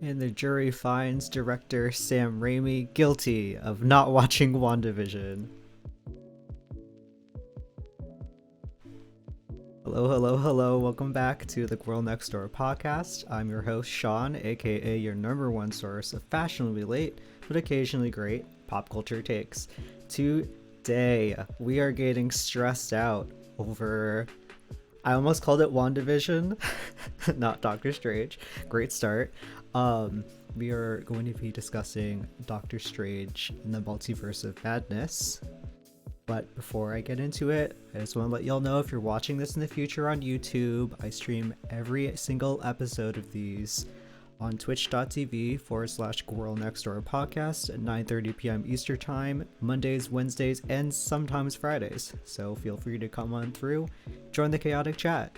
And the jury finds director Sam Raimi guilty of not watching WandaVision. Hello, hello, hello. Welcome back to the Girl Next Door podcast. I'm your host, Sean, aka your number one source of fashionably late, but occasionally great pop culture takes. Today, we are getting stressed out over... I almost called it WandaVision, not Doctor Strange. Great start. We are going to be discussing Doctor Strange in the Multiverse of Madness. But before I get into it, I just want to let y'all know, if you're watching this in the future on YouTube, I stream every single episode of these on twitch.tv/Girl Next Door podcast at 9:30 p.m. Eastern Time, Mondays, Wednesdays, and sometimes Fridays. So feel free to come on through, join the chaotic chat.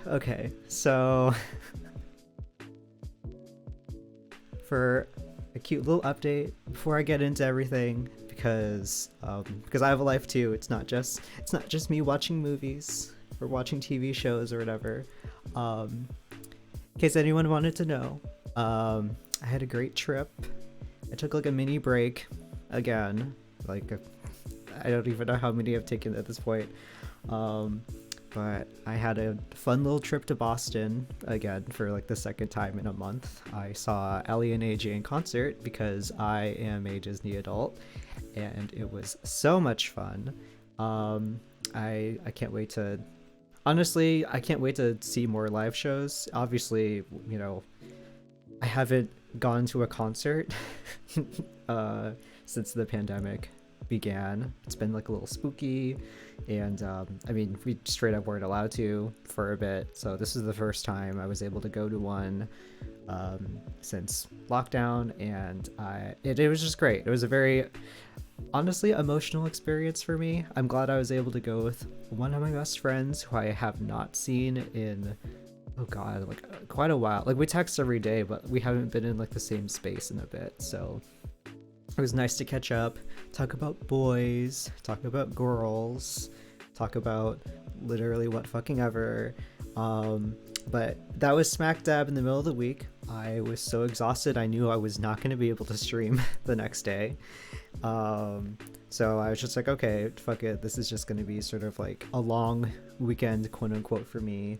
Okay, so for a cute little update before I get into everything, because I have a life too. It's not just me watching movies or watching TV shows or whatever. In case anyone wanted to know, I had a great trip. I took like a mini break again. I don't even know how many I've taken at this point. But I had a fun little trip to Boston again for like the second time in a month. I saw Ellie and AJ in concert because I am a Disney adult, and it was so much fun. I can't wait to... Honestly, I can't wait to see more live shows. Obviously, you know, I haven't gone to a concert since the pandemic began. It's been like a little spooky, and I mean, we straight up weren't allowed to for a bit, so this is the first time I was able to go to one since lockdown, and it was just great. It was a very, honestly, emotional experience for me. I'm glad I was able to go with one of my best friends who I have not seen in, oh god, like quite a while. Like, we text every day, but we haven't been in like the same space in a bit, so it was nice to catch up, talk about boys, talk about girls, talk about literally what fucking ever. But that was smack dab in the middle of the week. I was so exhausted, I knew I was not going to be able to stream the next day. So I was just like, okay, fuck it. This is just going to be sort of like a long weekend, quote unquote, for me.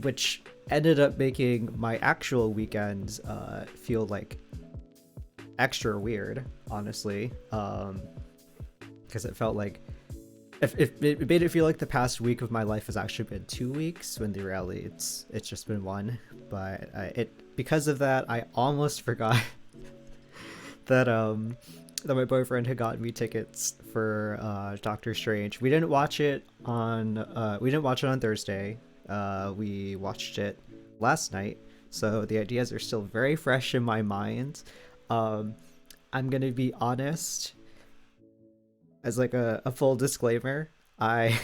Which ended up making my actual weekend feel like extra weird, honestly. Because it felt like it made it feel like the past week of my life has actually been 2 weeks, when the reality it's just been one. But because of that, I almost forgot that my boyfriend had gotten me tickets for Doctor Strange. We didn't watch it on Thursday. We watched it last night, so the ideas are still very fresh in my mind. I'm gonna be honest, as like a full disclaimer, I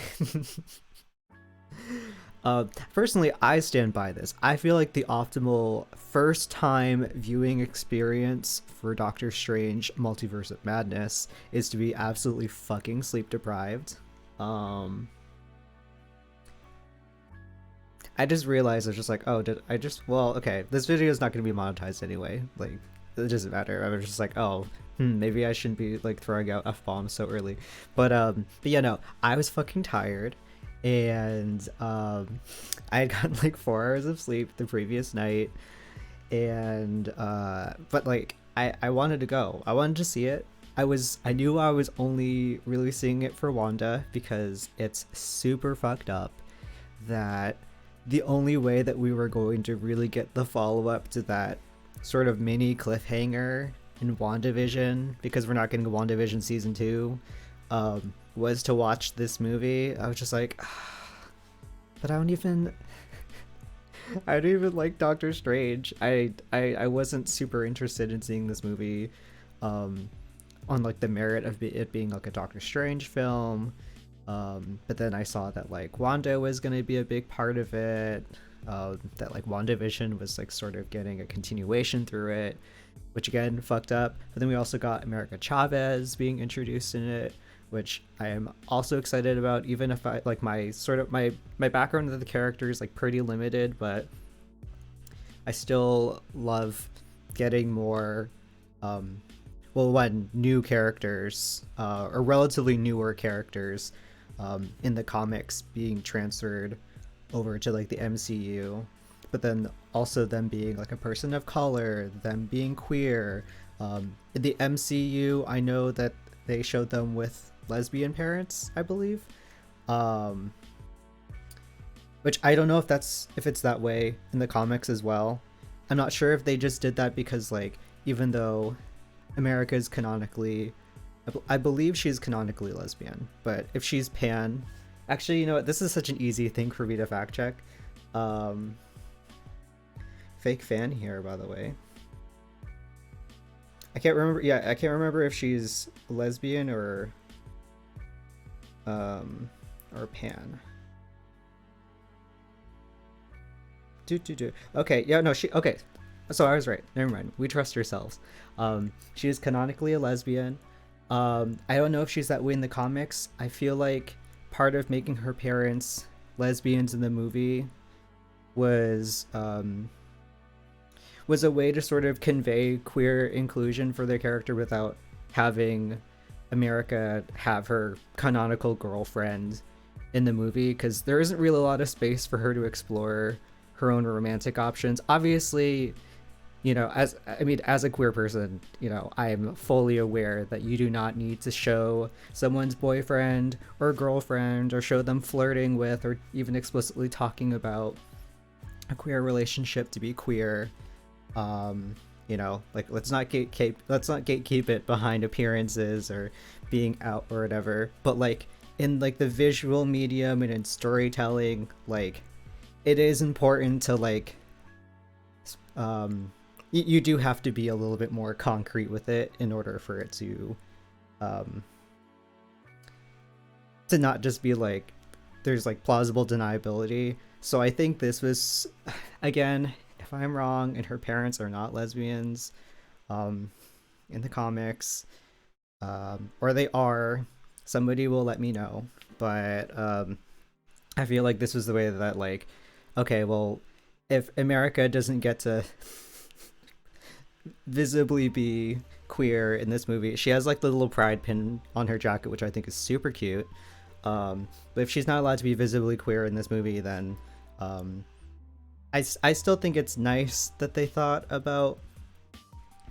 personally, I stand by this. I feel like the optimal first time viewing experience for Doctor Strange Multiverse of Madness is to be absolutely fucking sleep deprived. I just realized, I was just like, oh, well, okay, this video is not going to be monetized anyway, like, it doesn't matter. I was just like, oh, maybe I shouldn't be like throwing out F-bombs so early. But yeah, no, I was fucking tired, and I had gotten like 4 hours of sleep the previous night, and but like I wanted to go. I wanted to see it. I knew I was only really seeing it for Wanda, because it's super fucked up that the only way that we were going to really get the follow-up to that sort of mini cliffhanger in WandaVision, because we're not getting a WandaVision season 2, was to watch this movie. I was just like, but I don't even like Doctor Strange. I wasn't super interested in seeing this movie on like the merit of it being like a Doctor Strange film. But then I saw that like Wanda was going to be a big part of it, that like WandaVision was like sort of getting a continuation through it, which again fucked up. But then we also got America Chavez being introduced in it, which I am also excited about. Even if I like my background of the character is like pretty limited, but I still love getting more new characters or relatively newer characters in the comics being transferred over to like the MCU, but then also them being like a person of color, them being queer. In the MCU, I know that they showed them with lesbian parents, I believe, which I don't know if it's that way in the comics as well. I'm not sure if they just did that because like even though America is canonically, I believe she's canonically lesbian, but if she's pan, actually, you know what, this is such an easy thing for me to fact check. Fake fan here, by the way. I can't remember if she's lesbian or pan. Okay, yeah, no, okay. So I was right. Never mind. We trust ourselves. She is canonically a lesbian. I don't know if she's that way in the comics. I feel like part of making her parents lesbians in the movie was a way to sort of convey queer inclusion for their character without having America have her canonical girlfriend in the movie, because there isn't really a lot of space for her to explore her own romantic options. Obviously, you know, as a queer person, you know, I'm fully aware that you do not need to show someone's boyfriend or girlfriend or show them flirting with or even explicitly talking about a queer relationship to be queer. You know, like let's not gatekeep it behind appearances or being out or whatever, but like in like the visual medium and in storytelling, like it is important to like you do have to be a little bit more concrete with it in order for it to not just be like there's like plausible deniability. So I think this was, again, if I'm wrong and her parents are not lesbians in the comics, or they are, somebody will let me know. But I feel like this was the way that like, okay, well, if America doesn't get to visibly be queer in this movie, she has like the little pride pin on her jacket, which I think is super cute. But if she's not allowed to be visibly queer in this movie, then I still think it's nice that they thought about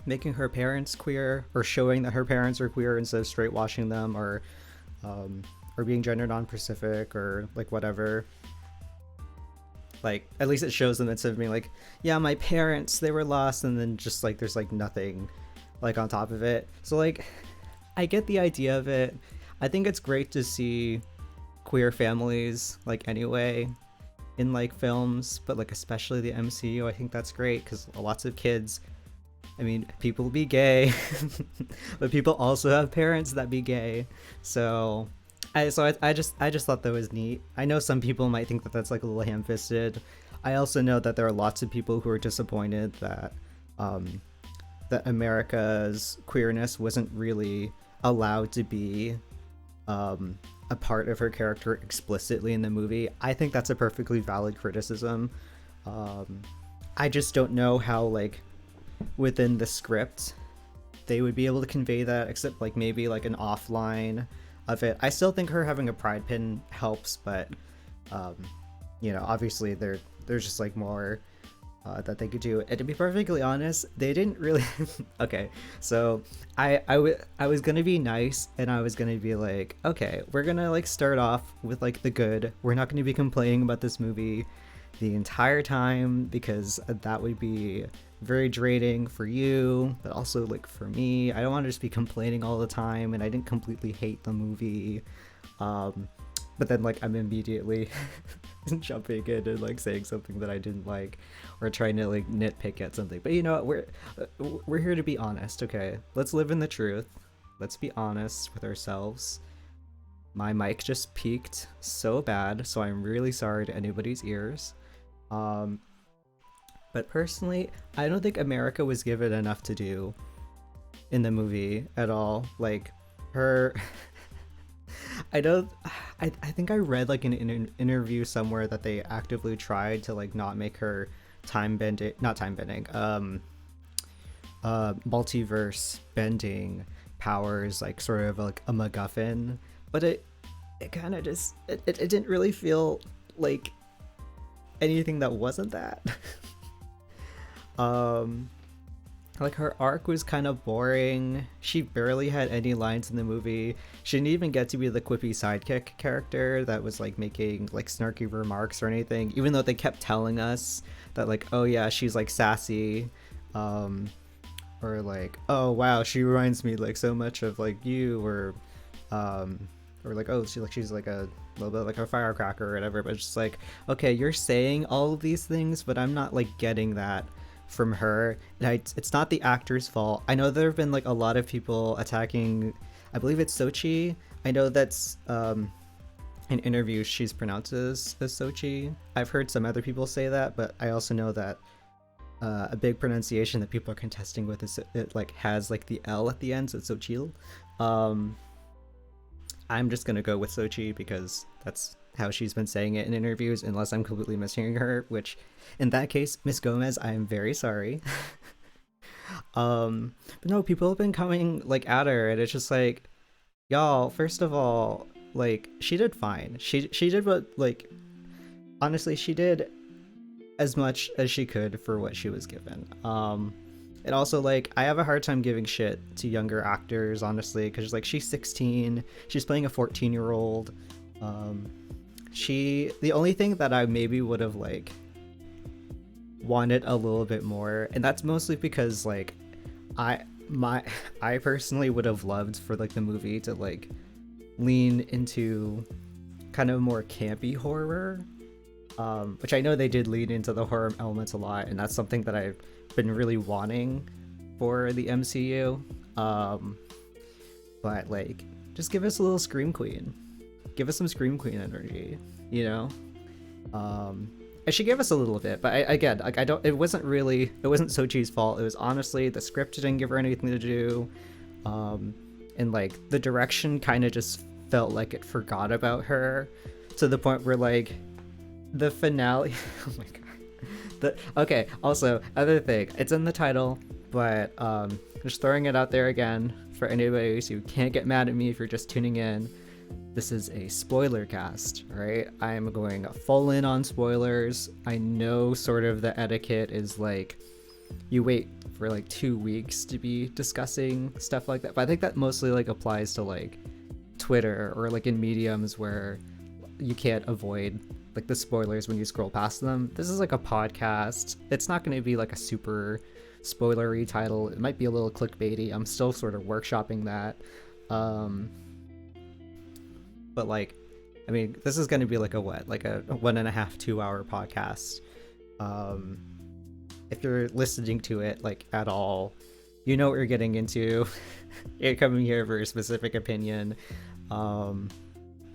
making her parents queer or showing that her parents are queer instead of straight washing them or being gender non-specific or like whatever. Like at least it shows them instead of being like, yeah, my parents, they were lost, and then just like there's like nothing like on top of it. So like I get the idea of it. I think it's great to see queer families like anyway in like films, but like especially the MCU. I think that's great because lots of kids, I mean, people be gay but people also have parents that be gay. So I just thought that was neat. I know some people might think that that's like a little ham-fisted. I also know that there are lots of people who are disappointed that that America's queerness wasn't really allowed to be a part of her character explicitly in the movie. I think that's a perfectly valid criticism. I just don't know how like within the script they would be able to convey that, except like maybe like an offline of it. I still think her having a pride pin helps, but you know, obviously there's just like more that they could do. And to be perfectly honest, they didn't really okay, so I was gonna be nice and I was gonna be like, okay, we're gonna like start off with like the good. We're not gonna be complaining about this movie the entire time because that would be very draining for you, but also like for me. I don't want to just be complaining all the time, and I didn't completely hate the movie. But then like I'm immediately jumping in and like saying something that I didn't like or trying to like nitpick at something. But you know what, we're here to be honest, okay? Let's live in the truth. Let's be honest with ourselves. My mic just peaked so bad, so I'm really sorry to anybody's ears. But personally, I don't think America was given enough to do in the movie at all. Like her I know. I think I read like in an interview somewhere that they actively tried to like not make her time bending, not time bending, multiverse bending powers like sort of like a MacGuffin, but it kind of just it didn't really feel like anything that wasn't that. um like her arc was kind of boring. She barely had any lines in the movie. She didn't even get to be the quippy sidekick character that was like making like snarky remarks or anything, even though they kept telling us that like, oh yeah, she's like sassy, or like, oh wow, she reminds me like so much of like you, or like, oh, she's like a little bit like a firecracker or whatever. But it's just like, okay, you're saying all of these things, but I'm not like getting that from her. And it's not the actor's fault. I know there have been like a lot of people attacking, I believe it's Xochitl. I know that's in interviews she's pronounced as Xochitl. I've heard some other people say that, but I also know that a big pronunciation that people are contesting with is it like has like the L at the end, so it's Xochitl. I'm just gonna go with Xochitl because that's how she's been saying it in interviews, unless I'm completely mishearing her, which in that case, Miss Gomez, I am very sorry. But no, people have been coming like at her, and it's just like, y'all, first of all, like she did fine. She did what, like, honestly, she did as much as she could for what she was given. And also, like, I have a hard time giving shit to younger actors, honestly, because like she's 16, she's playing a 14-year-old. The only thing that I maybe would have like wanted a little bit more, and that's mostly because like I personally would have loved for like the movie to like lean into kind of more campy horror, which I know they did lean into the horror elements a lot, and that's something that I've been really wanting for the MCU. But like, just give us a little Scream Queen, give us some Scream Queen energy, you know. And she gave us a little bit, but again, like, it wasn't Sochi's fault. It was honestly the script didn't give her anything to do, and like the direction kind of just felt like it forgot about her, to the point where like the finale oh my god. Okay, also, other thing, it's in the title, but just throwing it out there again for anybody who can't get mad at me if you're just tuning in. This is a spoiler cast, right? I am going full in on spoilers. I know sort of the etiquette is like you wait for like 2 weeks to be discussing stuff like that, but I think that mostly like applies to like Twitter or like in mediums where you can't avoid like the spoilers when you scroll past them. This is like a podcast. It's not going to be like a super spoilery title. It might be a little clickbaity. I'm still sort of workshopping that. But like, I mean, this is going to be like a 1.5, 2 hour podcast. If you're listening to it like at all, you know what you're getting into. You're coming here for a specific opinion.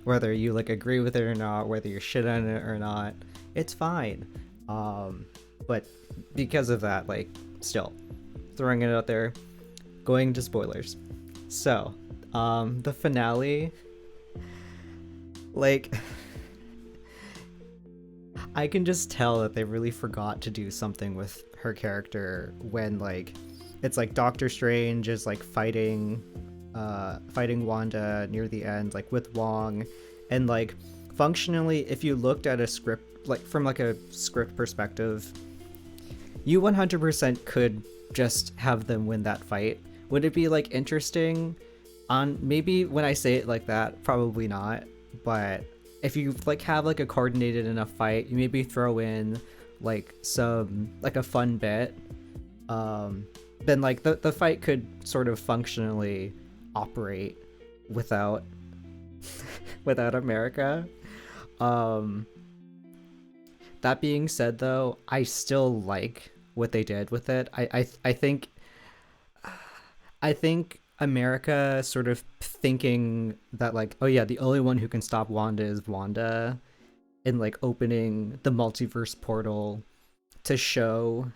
Whether you like agree with it or not, whether you're shit on it or not, it's fine. But because of that, like, still throwing it out there, going to spoilers. So, the finale, like, I can just tell that they really forgot to do something with her character when like it's like Doctor Strange is like fighting Wanda near the end, like with Wong, and like functionally, if you looked at a script, like from like a script perspective, you 100% could just have them win that fight. Would it be like interesting? On maybe when I say it like that, probably not. But if you like have like a coordinated enough fight, you maybe throw in like some like a fun bit, then like the fight could sort of functionally operate without without America. That being said, though, I still like what they did with it. I think America sort of thinking that like, oh yeah, the only one who can stop Wanda is Wanda, and like opening the multiverse portal to show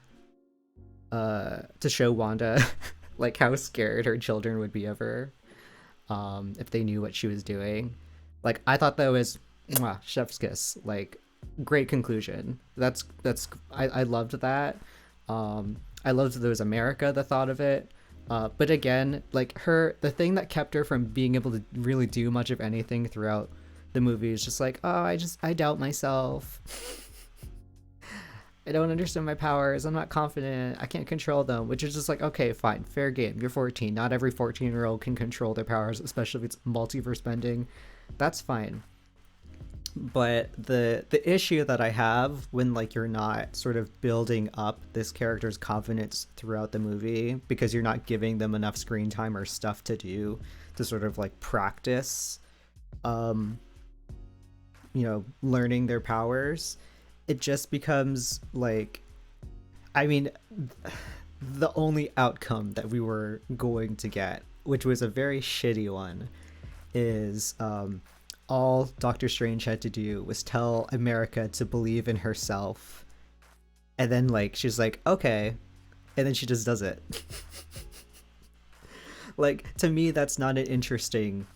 Wanda like how scared her children would be of her if they knew what she was doing. Like, I thought that was mwah, chef's kiss. Like, great conclusion. That's I loved that. I loved that there was America that thought of it. But again, like, the thing that kept her from being able to really do much of anything throughout the movie is just like, oh, I doubt myself. I don't understand my powers. I'm not confident. I can't control them, which is just like, okay, fine, fair game. You're 14. Not every 14-year-old can control their powers, especially if it's multiverse bending. That's fine. But the issue that I have when, like, you're not sort of building up this character's confidence throughout the movie because you're not giving them enough screen time or stuff to do to sort of like practice learning their powers, it just becomes like, I mean, the only outcome that we were going to get, which was a very shitty one, is all Doctor Strange had to do was tell America to believe in herself, and then like she's like, okay, and then she just does it. Like, to me, that's not an interesting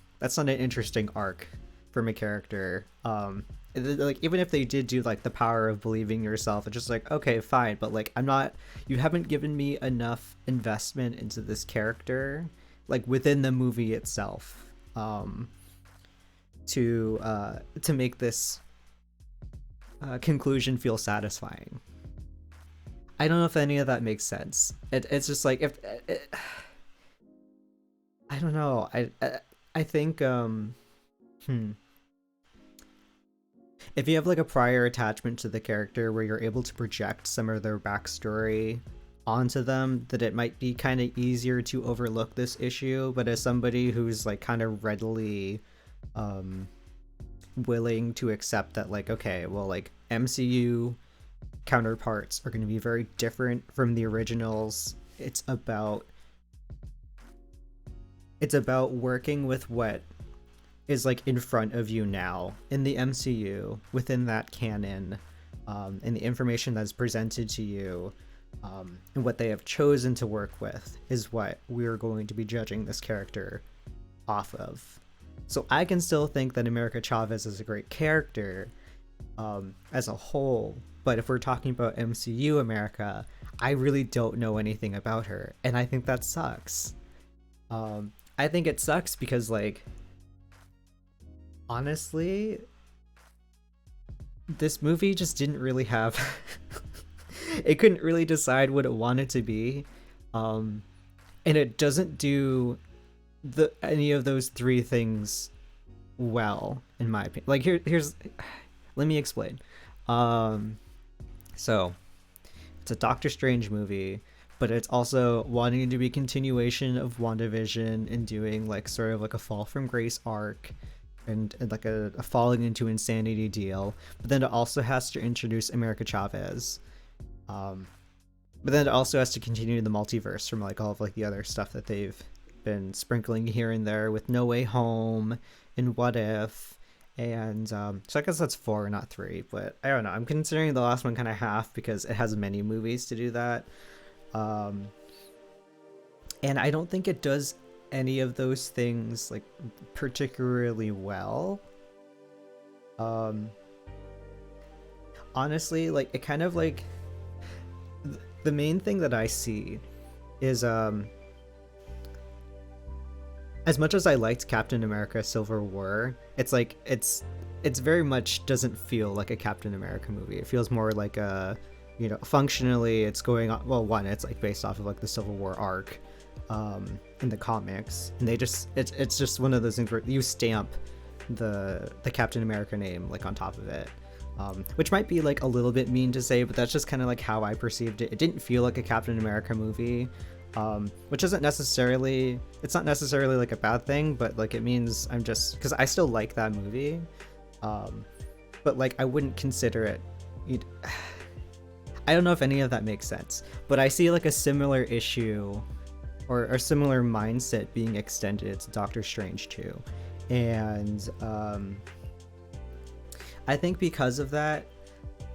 arc from a character. Like, even if they did do like the power of believing yourself, it's just like, okay, fine, but like, you haven't given me enough investment into this character, like within the movie itself, to make this conclusion feel satisfying. I don't know if any of that makes sense. It's just like, I don't know. I think if you have like a prior attachment to the character where you're able to project some of their backstory onto them, that it might be kind of easier to overlook this issue. But as somebody who's like kind of readily willing to accept that, like, okay, well, like, MCU counterparts are going to be very different from the originals. It's about working with what is like in front of you now in the MCU, within that canon, and the information that's presented to you, and what they have chosen to work with is what we're going to be judging this character off of. So I can still think that America Chavez is a great character as a whole, but if we're talking about MCU America, I really don't know anything about her, and I think that sucks. I think it sucks because, like, honestly, this movie just didn't really have it couldn't really decide what it wanted to be, and it doesn't do any of those three things well, in my opinion. Like, here's let me explain. So it's a Doctor Strange movie, but it's also wanting to be a continuation of WandaVision and doing like sort of like a fall from grace arc and like a falling into insanity deal. But then it also has to introduce America Chavez. But then it also has to continue the multiverse from like all of like the other stuff that they've been sprinkling here and there with No Way Home and What If. And so I guess that's 4, not 3, but I don't know. I'm considering the last one kind of half because it has many movies to do that. And I don't think it does any of those things like particularly well. Honestly, like, it kind of like the main thing that I see is as much as I liked Captain America Civil War, it's like it's very much doesn't feel like a Captain America movie. It feels more like a, you know, functionally it's going on, well, one, it's like based off of like the Civil War arc in the comics, and they just it's just one of those things where you stamp the Captain America name like on top of it, which might be like a little bit mean to say, but that's just kind of like how I perceived it. It didn't feel like a Captain America movie, which isn't necessarily, it's not necessarily like a bad thing, but like it means I'm just, because I still like that movie, but like I wouldn't consider it, I don't know if any of that makes sense, but I see like a similar issue or a similar mindset being extended to Doctor Strange too. And I think because of that,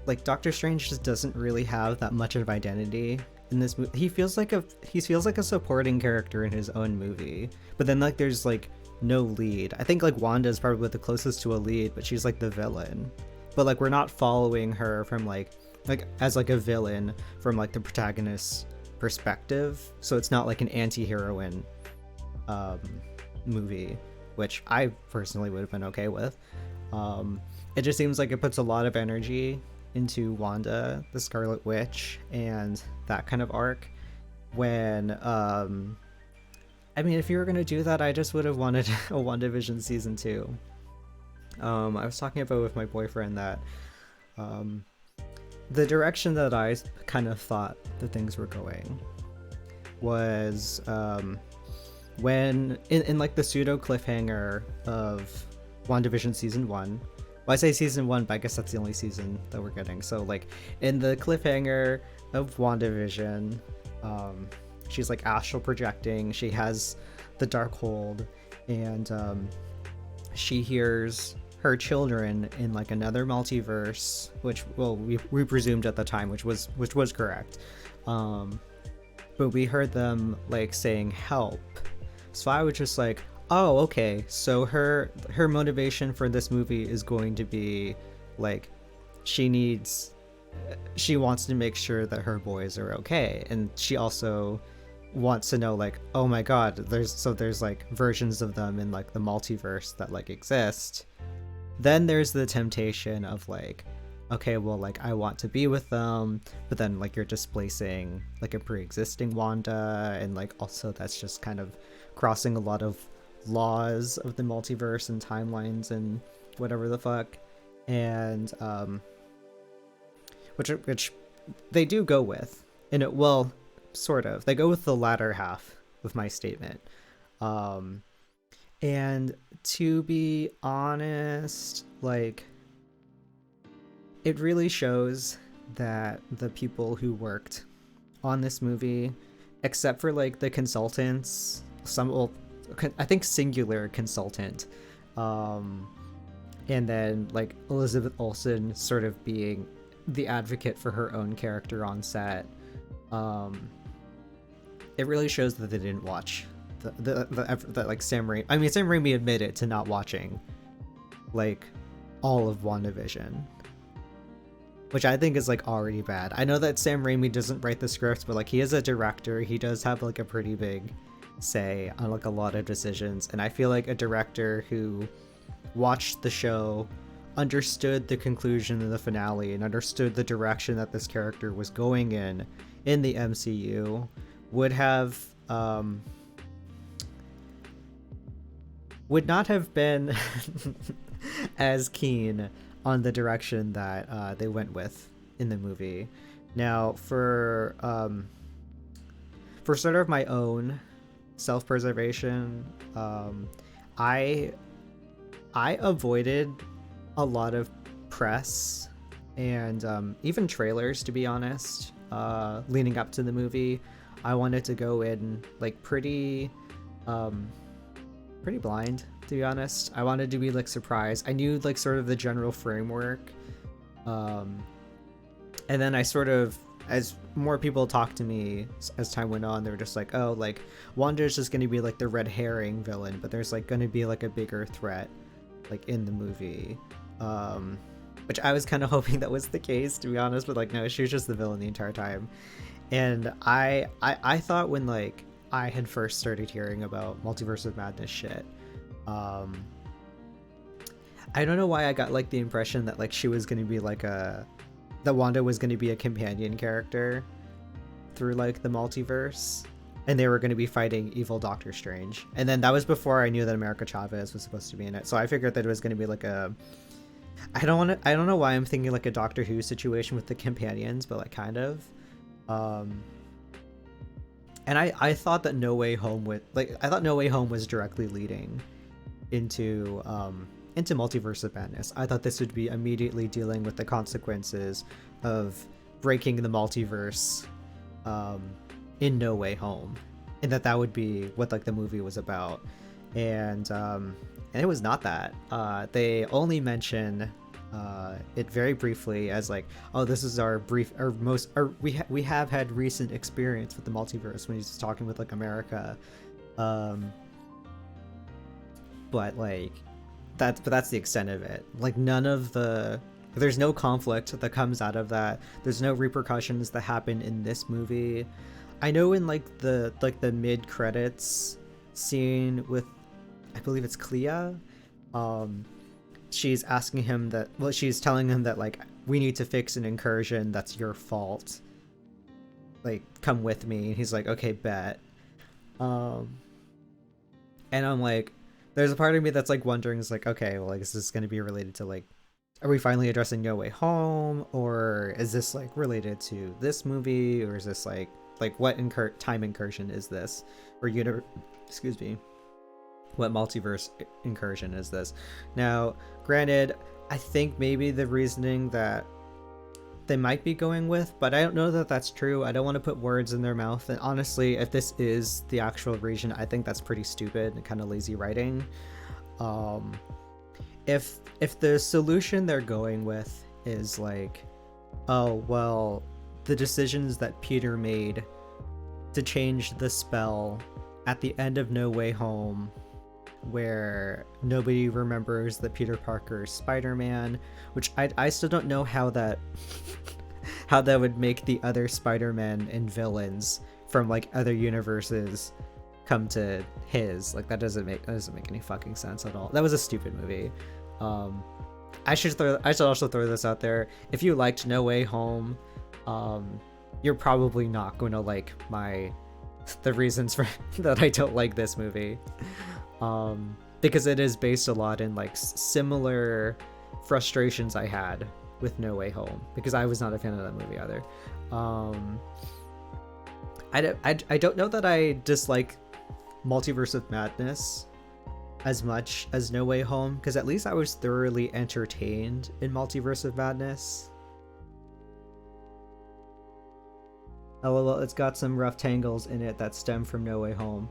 like, Doctor Strange just doesn't really have that much of identity in this movie. He feels like a supporting character in his own movie, but then like there's like no lead. I think like Wanda is probably the closest to a lead, but she's like the villain. But like we're not following her from like as like a villain from like the protagonist's perspective. So it's not like an anti-heroine movie, which I personally would have been okay with. It just seems like it puts a lot of energy into Wanda, the Scarlet Witch, and that kind of arc. When I mean, if you were gonna do that, I just would have wanted a WandaVision season 2. I was talking about with my boyfriend that the direction that I kind of thought the things were going was when in like the pseudo cliffhanger of WandaVision season 1. Well, I say season 1, but I guess that's the only season that we're getting. So like in the cliffhanger of WandaVision, she's like astral projecting, she has the dark hold, and she hears her children in like another multiverse, which, well, we presumed at the time, which was correct, but we heard them like saying help. So I was just like, oh, okay, so her motivation for this movie is going to be like she wants to make sure that her boys are okay, and she also wants to know like, oh my god, there's like versions of them in like the multiverse that like exist. Then there's the temptation of like, okay, well, like I want to be with them, but then like you're displacing like a pre-existing Wanda, and like also that's just kind of crossing a lot of laws of the multiverse and timelines and whatever the fuck. And which they do go with, and it, well, sort of, they go with the latter half of my statement. And to be honest, like, it really shows that the people who worked on this movie, except for like the consultants, I think singular consultant, and then like Elizabeth Olsen sort of being the advocate for her own character on set, it really shows that they didn't watch the effort that like Sam Raimi admitted to not watching like all of WandaVision, which I think is like already bad. I know that Sam Raimi doesn't write the scripts, but like he is a director, he does have like a pretty big say on like a lot of decisions, and I feel like a director who watched the show, understood the conclusion of the finale, and understood the direction that this character was going in the MCU would not have been as keen on the direction that they went with in the movie. Now, for sort of my own self-preservation, I avoided a lot of press and even trailers, to be honest, leading up to the movie. I wanted to go in like pretty blind, to be honest. I wanted to be like surprised. I knew like sort of the general framework, and then I sort of, as more people talked to me as time went on, they were just like, oh, like Wanda's just going to be like the red herring villain, but there's like going to be like a bigger threat like in the movie, which I was kind of hoping that was the case, to be honest, but like no, she was just the villain the entire time. And I thought when like I had first started hearing about Multiverse of Madness shit, I don't know why I got like the impression that like she was going to be like that Wanda was going to be a companion character through like the multiverse, and they were going to be fighting evil Doctor Strange. And then that was before I knew that America Chavez was supposed to be in it, so I figured that it was going to be like a, I don't know why I'm thinking like a Doctor Who situation with the companions, but like kind of. And I thought that No Way Home was directly leading into Multiverse of Madness. I thought this would be immediately dealing with the consequences of breaking the multiverse in No Way Home, and that would be what like the movie was about. And it was not that. They only mention it very briefly as like, oh, this is we have had recent experience with the multiverse, when he's talking with like America, but like that's the extent of it. Like there's no conflict that comes out of that. There's no repercussions that happen in this movie. I know in like the mid credits scene with, I believe it's Clea, she's asking him that, well, she's telling him that like, we need to fix an incursion, that's your fault, like come with me. And he's like, okay, bet. And I'm like, there's a part of me that's like wondering, is like, okay, well, like, is this going to be related to like, are we finally addressing No Way Home, or is this like related to this movie, or is this like what time incursion is this, or excuse me, what multiverse incursion is this? Now, granted, I think maybe the reasoning that they might be going with, but I don't know that that's true. I don't want to put words in their mouth, and honestly, if this is the actual region, I think that's pretty stupid and kind of lazy writing. If the solution they're going with is like, oh well, the decisions that Peter made to change the spell at the end of No Way Home, where nobody remembers that Peter Parker is Spider-Man, which I still don't know how that how that would make the other Spider-Men and villains from like other universes come to his. Like that doesn't make any fucking sense at all. That was a stupid movie. I should also throw this out there. If you liked No Way Home, you're probably not going to like the reasons for that I don't like this movie, because it is based a lot in like similar frustrations I had with No Way Home, because I was not a fan of that movie either. I don't know that I dislike Multiverse of Madness as much as No Way Home, because at least I was thoroughly entertained in Multiverse of Madness. Oh well, it's got some rough tangles in it that stem from No Way Home.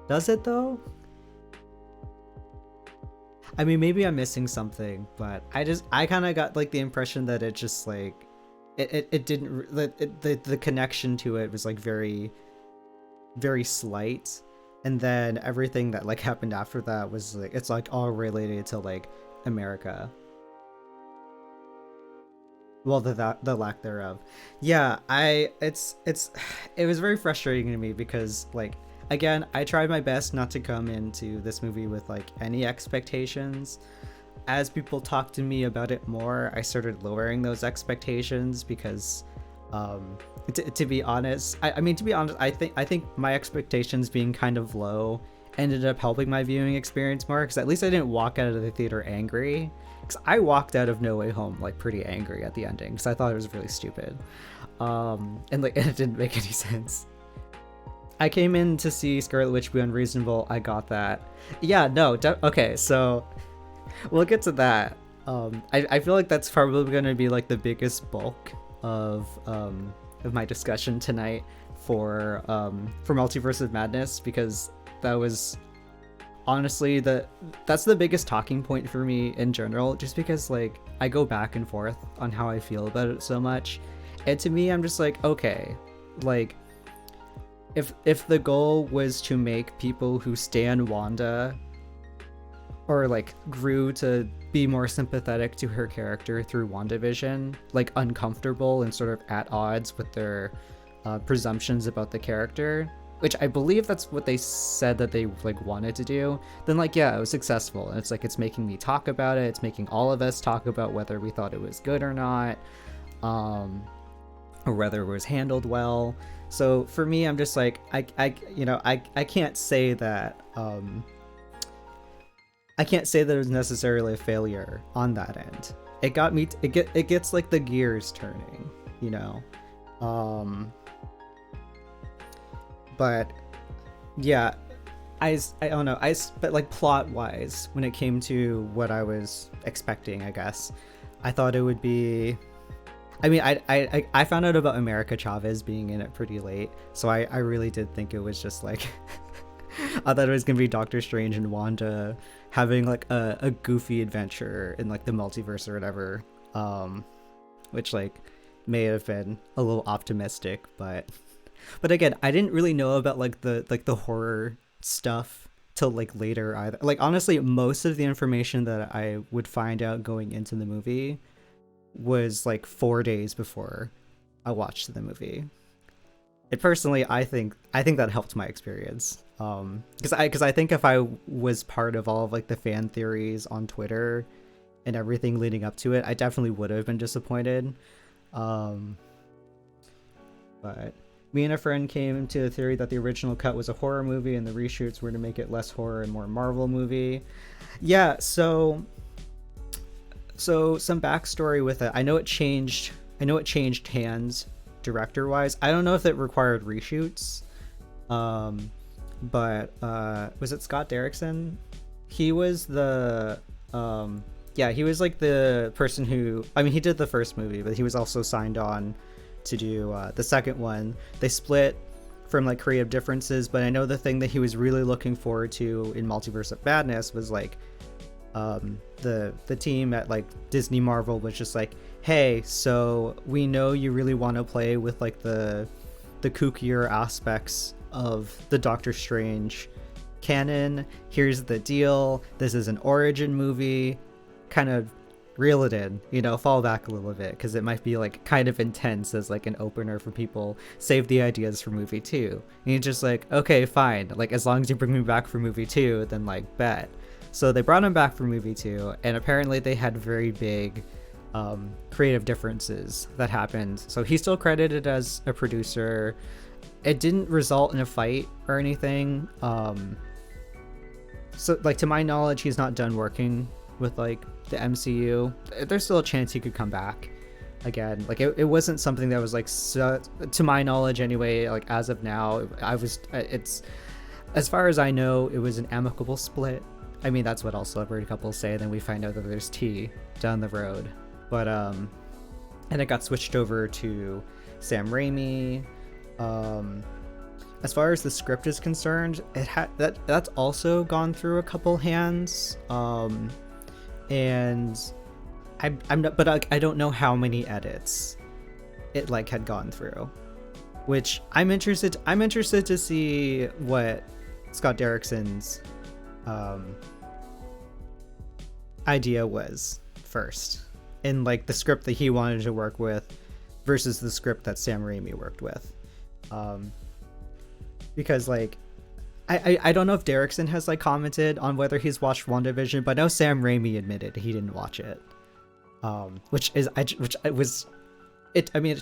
Does it though? I mean, maybe I'm missing something, but I kind of got like the impression that it just like it didn't, the connection to it was like very very slight, and then everything that like happened after that was like, it's like all related to like America, well, the lack thereof. Yeah, it was very frustrating to me, because like, again, I tried my best not to come into this movie with like any expectations. As people talked to me about it more, I started lowering those expectations, because to be honest, I think my expectations being kind of low ended up helping my viewing experience more, because at least I didn't walk out of the theater angry, because I walked out of No Way Home like pretty angry at the ending, because I thought it was really stupid, and like it didn't make any sense. I came in to see Scarlet Witch be unreasonable. I got that. Yeah, no, okay, so we'll get to that. I feel like that's probably going to be like the biggest bulk of my discussion tonight for Multiverse of Madness, because that was honestly that's the biggest talking point for me in general, just because like I go back and forth on how I feel about it so much, and to me I'm just like, okay, like if the goal was to make people who stan Wanda, or like grew to be more sympathetic to her character through WandaVision, like uncomfortable and sort of at odds with their presumptions about the character, which I believe that's what they said that they like wanted to do, then like, yeah, it was successful. And it's like, it's making me talk about it. It's making all of us talk about whether we thought it was good or not, or whether it was handled well. So for me, I'm just like, I can't say that, I can't say that it was necessarily a failure on that end. It got me, it gets like the gears turning, you know? But yeah, I don't know, but like plot wise, when it came to what I was expecting, I guess, I thought it would be, I mean, I found out about America Chavez being in it pretty late, so I really did think it was just like, I thought it was gonna be Doctor Strange and Wanda having like a goofy adventure in like the multiverse or whatever, which like may have been a little optimistic, but But again, I didn't really know about like the horror stuff till like later either. Like honestly, most of the information that I would find out going into the movie was like 4 days before I watched the movie. And personally, I think that helped my experience. Because I think if I was part of all of like the fan theories on Twitter and everything leading up to it, I definitely would have been disappointed. But me and a friend came to the theory that the original cut was a horror movie and the reshoots were to make it less horror and more Marvel movie. Yeah, so some backstory with it. I know it changed hands director wise. I don't know if it required reshoots. But was it Scott Derrickson? He was the he was like the person who, I mean, he did the first movie, but he was also signed on to do the second one. They split from like creative differences, but I know the thing that he was really looking forward to in Multiverse of Madness was like the team at like Disney Marvel was just like, hey, so we know you really want to play with like the kookier aspects of the Doctor Strange canon. Here's the deal, this is an origin movie, kind of reel it in, you know, fall back a little bit because it might be like kind of intense as like an opener for people, save the ideas for movie 2. And you're just like, okay, fine, like as long as you bring me back for movie 2, then like bet. So they brought him back for movie 2, and apparently they had very big creative differences that happened. So he's still credited as a producer. It didn't result in a fight or anything. So like to my knowledge, he's not done working with like the MCU. There's still a chance he could come back again. Like it wasn't something that was like, so, to my knowledge anyway, like as of now, it's as far as I know, it was an amicable split. I mean, that's what all celebrity couples say. Then we find out that there's tea down the road. But and it got switched over to Sam Raimi. As far as the script is concerned, that's also gone through a couple hands. And I'm not, but I don't know how many edits it like had gone through, which I'm interested to see what Scott Derrickson's idea was first, in like the script that he wanted to work with versus the script that Sam Raimi worked with. Because like I don't know if Derrickson has like commented on whether he's watched WandaVision, but I know Sam Raimi admitted he didn't watch it. Which it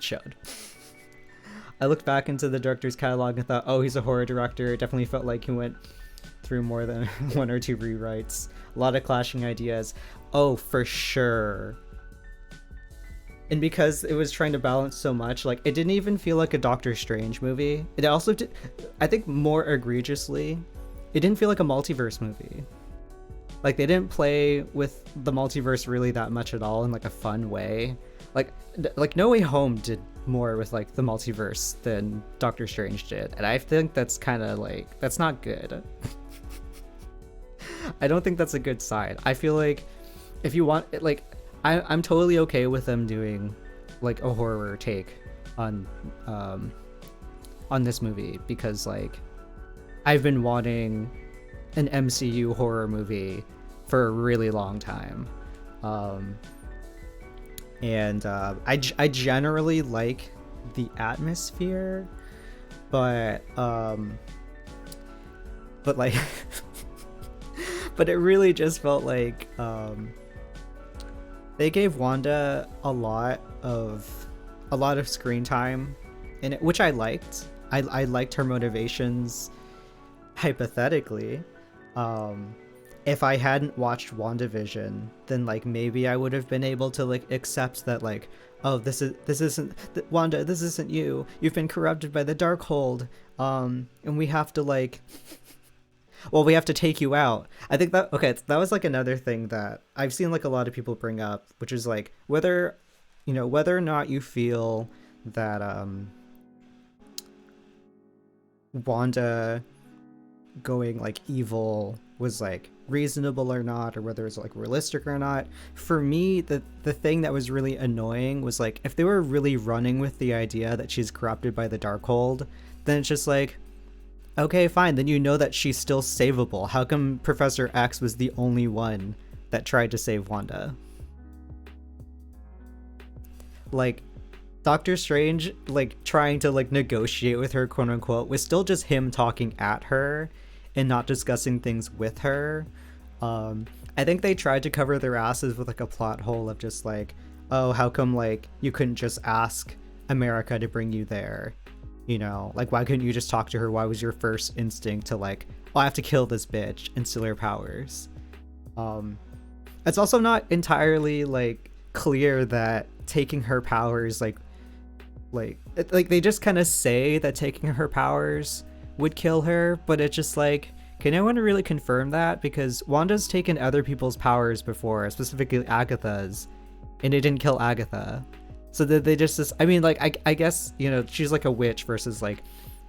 showed. I looked back into the director's catalog and thought, oh, he's a horror director. It definitely felt like he went through more than one or two rewrites. A lot of clashing ideas. Oh, for sure. And because it was trying to balance so much, like it didn't even feel like a Doctor Strange movie. It also did, I think more egregiously, it didn't feel like a multiverse movie. Like they didn't play with the multiverse really that much at all in like a fun way. Like No Way Home did more with like the multiverse than Doctor Strange did. And I think that's kind of like, that's not good. I don't think that's a good sign. I feel like if you want it, like, I'm totally okay with them doing like a horror take on this movie, because like I've been wanting an MCU horror movie for a really long time. And I generally like the atmosphere, but like but it really just felt like they gave Wanda a lot of screen time in it, which I liked. I liked her motivations, hypothetically. If I hadn't watched WandaVision, then like maybe I would have been able to like accept that like, oh, this isn't Wanda, this isn't you. You've been corrupted by the Darkhold, and we have to like well, we have to take you out. I think that was like another thing that I've seen like a lot of people bring up, which is like whether or not you feel that Wanda going like evil was like reasonable or not, or whether it's like realistic or not. For me, the thing that was really annoying was like if they were really running with the idea that she's corrupted by the Darkhold, then it's just like, okay, fine, then you know that she's still savable. How come Professor X was the only one that tried to save Wanda? Like, Doctor Strange, like, trying to, like, negotiate with her, quote unquote, was still just him talking at her and not discussing things with her. I think they tried to cover their asses with, like, a plot hole of just, like, oh, how come, like, you couldn't just ask America to bring you there? You know, like, why couldn't you just talk to her? Why was your first instinct to, like, oh, I have to kill this bitch and steal her powers? It's also not entirely, like, clear that taking her powers, like they just kind of say that taking her powers would kill her, but it's just like, can anyone really confirm that? Because Wanda's taken other people's powers before, specifically Agatha's, and it didn't kill Agatha. So that they just, I mean, like, I guess, you know, she's like a witch versus like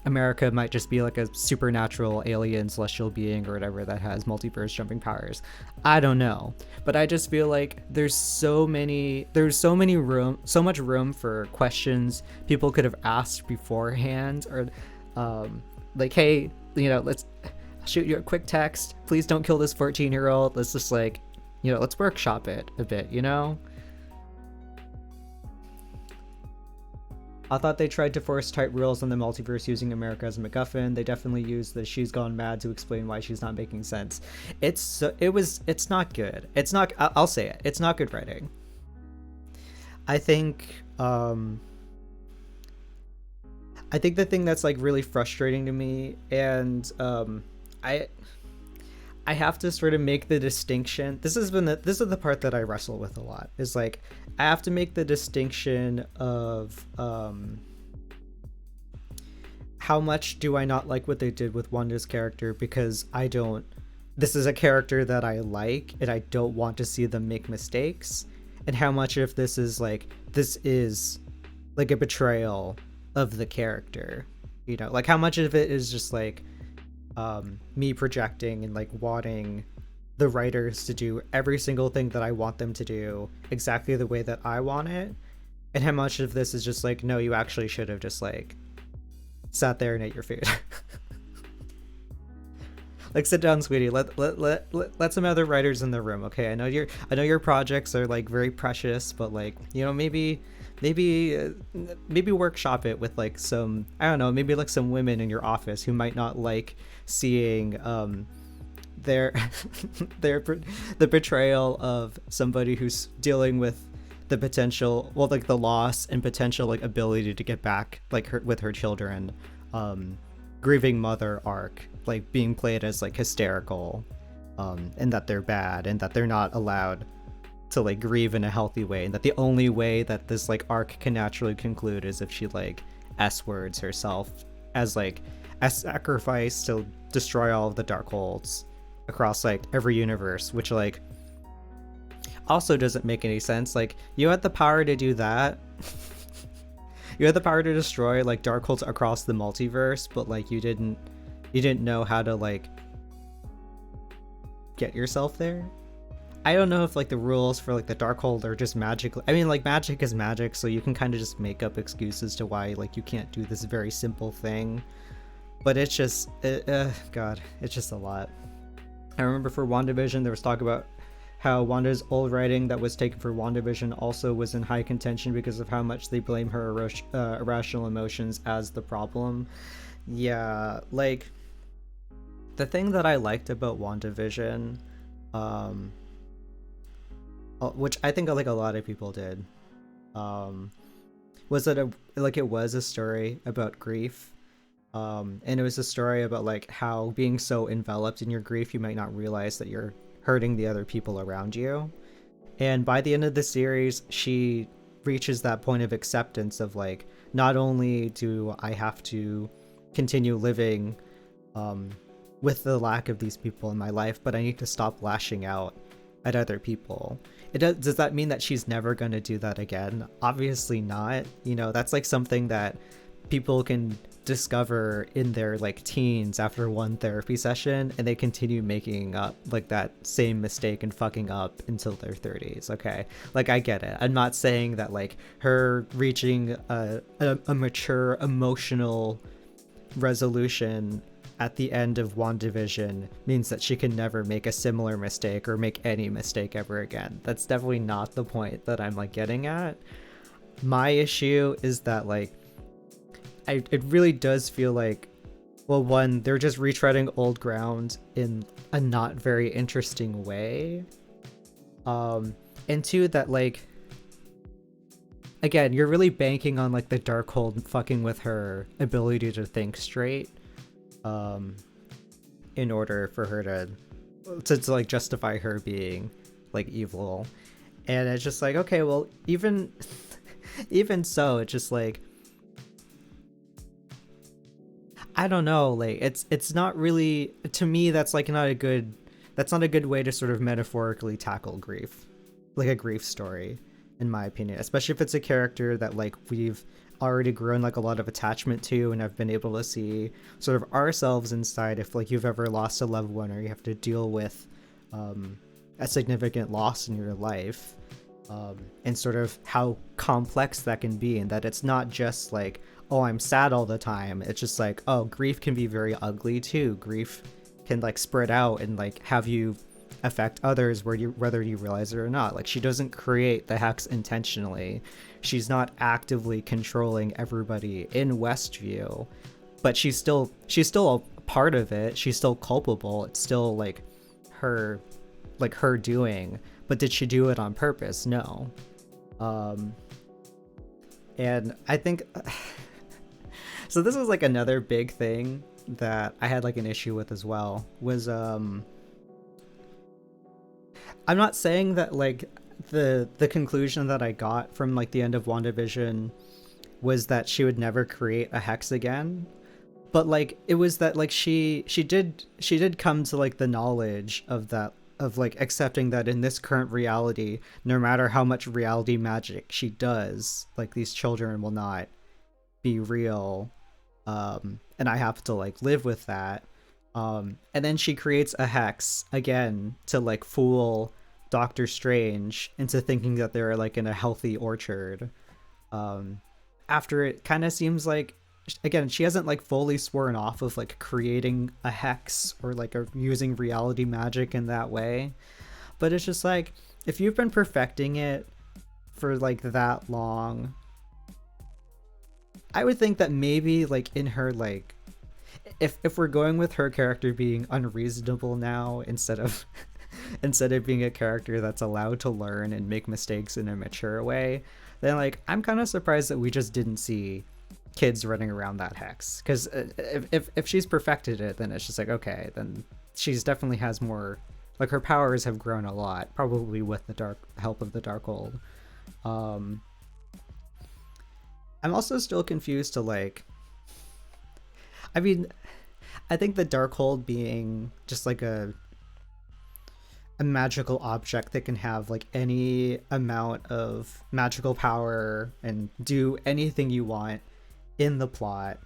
America might just be like a supernatural alien celestial being or whatever that has multiverse jumping powers. I don't know, but I just feel like there's so much room for questions people could have asked beforehand, or like, hey, you know, let's shoot you a quick text, please don't kill this 14-year-old, let's just, like, you know, let's workshop it a bit, you know. I thought they tried to force tight rules on the multiverse using America as a MacGuffin. They definitely used the she's gone mad to explain why she's not making sense. It's not good. It's not, I'll say it. It's not good writing. I think the thing that's, like, really frustrating to me, and I have to sort of make the distinction. This is the part that I wrestle with a lot. Is, like, I have to make the distinction of how much do I not like what they did with Wanda's character, because this is a character that I like and I don't want to see them make mistakes, and how much of this is like a betrayal of the character, you know, like how much of it is just like me projecting and, like, wanting the writers to do every single thing that I want them to do exactly the way that I want it, and how much of this is just like, no, you actually should have just, like, sat there and ate your food. Like, sit down, sweetie, let some other writers in the room, okay? I know your projects are, like, very precious, but, like, you know, maybe workshop it with, like, some, I don't know, maybe, like, some women in your office who might not like seeing the betrayal of somebody who's dealing with the potential, well, like, the loss and potential, like, ability to get back, like, with her children, grieving mother arc, like, being played as, like, hysterical, and that they're bad and that they're not allowed to, like, grieve in a healthy way, and that the only way that this, like, arc can naturally conclude is if she, like, S-words herself as, like, a sacrifice to destroy all of the Darkholds across, like, every universe, which, like, also doesn't make any sense. Like, you had the power to do that. You had the power to destroy, like, Darkholds across the multiverse, but, like, you didn't know how to, like, get yourself there. I don't know if, like, the rules for, like, the Darkhold are just magical. I mean, like, magic is magic, so you can kind of just make up excuses to why, like, you can't do this very simple thing. But it's just, God, it's just a lot. I remember for WandaVision, there was talk about how Wanda's old writing that was taken for WandaVision also was in high contention because of how much they blame her irrational emotions as the problem. Yeah, like, the thing that I liked about WandaVision, which I think, like, a lot of people did, was that it was a story about grief. And it was a story about, like, how being so enveloped in your grief, you might not realize that you're hurting the other people around you. And by the end of the series, she reaches that point of acceptance of, like, not only do I have to continue living with the lack of these people in my life, but I need to stop lashing out at other people. Does that mean that she's never going to do that again? Obviously not. You know, that's, like, something that people can discover in their, like, teens after one therapy session, and they continue making up, like, that same mistake and fucking up until their 30s. Okay, like, I get it. I'm not saying that, like, her reaching a mature emotional resolution at the end of WandaVision means that she can never make a similar mistake or make any mistake ever again. That's definitely not the point that I'm like getting at. My issue is that like it really does feel like, well, one, they're just retreading old ground in a not very interesting way. And two, that like, again, you're really banking on like the Darkhold fucking with her ability to think straight, in order for her to like justify her being like evil. And it's just like, okay, well, even so, it's just like, I don't know, like it's not really, to me, that's like not a good way to sort of metaphorically tackle grief, like a grief story, in my opinion, especially if it's a character that like we've already grown like a lot of attachment to and have been able to see sort of ourselves inside. If like you've ever lost a loved one or you have to deal with a significant loss in your life, and sort of how complex that can be, and that it's not just like, oh, I'm sad all the time. It's just like, oh, grief can be very ugly too. Grief can like spread out and like have you affect others whether you realize it or not. Like, she doesn't create the hex intentionally. She's not actively controlling everybody in Westview, but she's still a part of it. She's still culpable. It's still like her doing. But did she do it on purpose? No. And I think so this is like another big thing that I had like an issue with as well, was I'm not saying that like the conclusion that I got from like the end of WandaVision was that she would never create a hex again, but like it was that like she did come to like the knowledge of that, of like accepting that in this current reality, no matter how much reality magic she does, like these children will not be real, and I have to like live with that. And then she creates a hex again to like fool Doctor Strange into thinking that they're like in a healthy orchard, after it kind of seems like, again, she hasn't like fully sworn off of like creating a hex or like using reality magic in that way. But it's just like, if you've been perfecting it for like that long, I would think that maybe like in her, like if we're going with her character being unreasonable now, instead of being a character that's allowed to learn and make mistakes in a mature way, then like I'm kind of surprised that we just didn't see kids running around that hex. Because if she's perfected it, then it's just like, okay, then she's definitely has more, like her powers have grown a lot, probably with the help of the Darkhold. I'm also still confused to like, I mean, I think the Darkhold being just like a magical object that can have like any amount of magical power and do anything you want in the plot.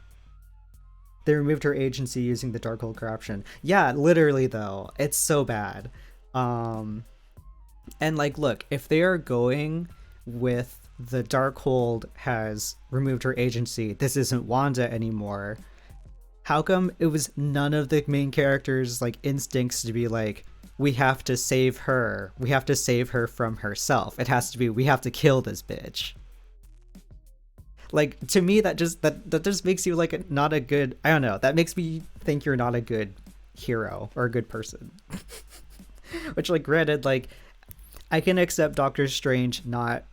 They removed her agency using the Darkhold corruption. Yeah, literally though, it's so bad. And like, look, if they are going with the Darkhold has removed her agency, this isn't Wanda anymore, how come it was none of the main characters' like instincts to be like, we have to save her from herself? It has to be, we have to kill this bitch. Like, to me, that just makes you like not a good, I don't know, that makes me think you're not a good hero or a good person. Which, like, granted, like, I can accept Doctor Strange not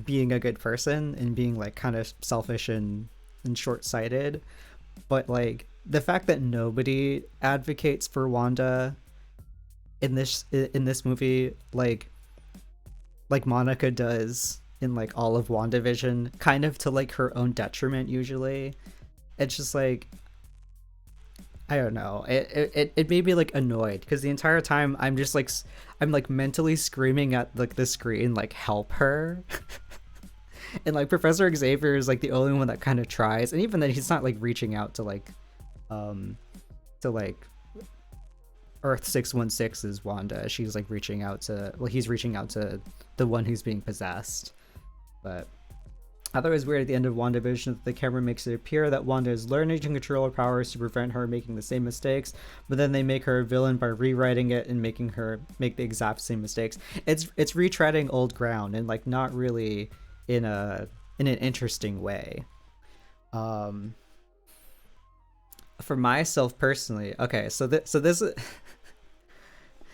being a good person and being like kind of selfish and short-sighted, but like the fact that nobody advocates for Wanda in this movie, like Monica does in like all of WandaVision, kind of to like her own detriment usually. It's just like, I don't know, it made me like annoyed, because the entire time I'm just like, I'm like mentally screaming at like the screen like, help her. And like Professor Xavier is like the only one that kind of tries, and even then he's not like reaching out to like Earth 616's Wanda. She's like reaching out to, well, he's reaching out to the one who's being possessed. But I thought it was weird at the end of WandaVision that the camera makes it appear that Wanda is learning to control her powers to prevent her making the same mistakes, but then they make her a villain by rewriting it and making her make the exact same mistakes. It's retreading old ground and like not really in an interesting way. For myself personally, okay, so this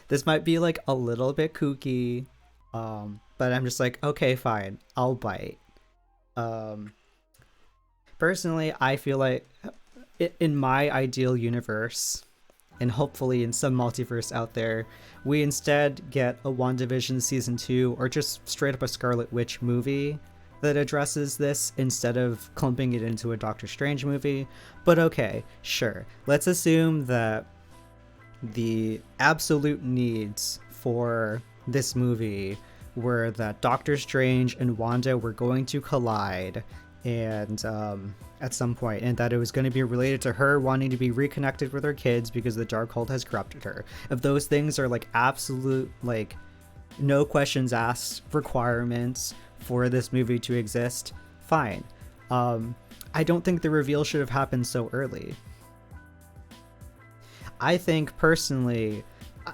this might be like a little bit kooky, but I'm just like, okay, fine, I'll bite. Um, Personally, I feel like in my ideal universe, and hopefully in some multiverse out there, we instead get a WandaVision season 2 or just straight up a Scarlet Witch movie that addresses this instead of clumping it into a Doctor Strange movie. But okay, sure. Let's assume that the absolute needs for this movie were that Doctor Strange and Wanda were going to collide and at some point, and that it was going to be related to her wanting to be reconnected with her kids because the Darkhold has corrupted her. If those things are like absolute, like, no questions asked requirements for this movie to exist, fine. I don't think the reveal should have happened so early. I think personally,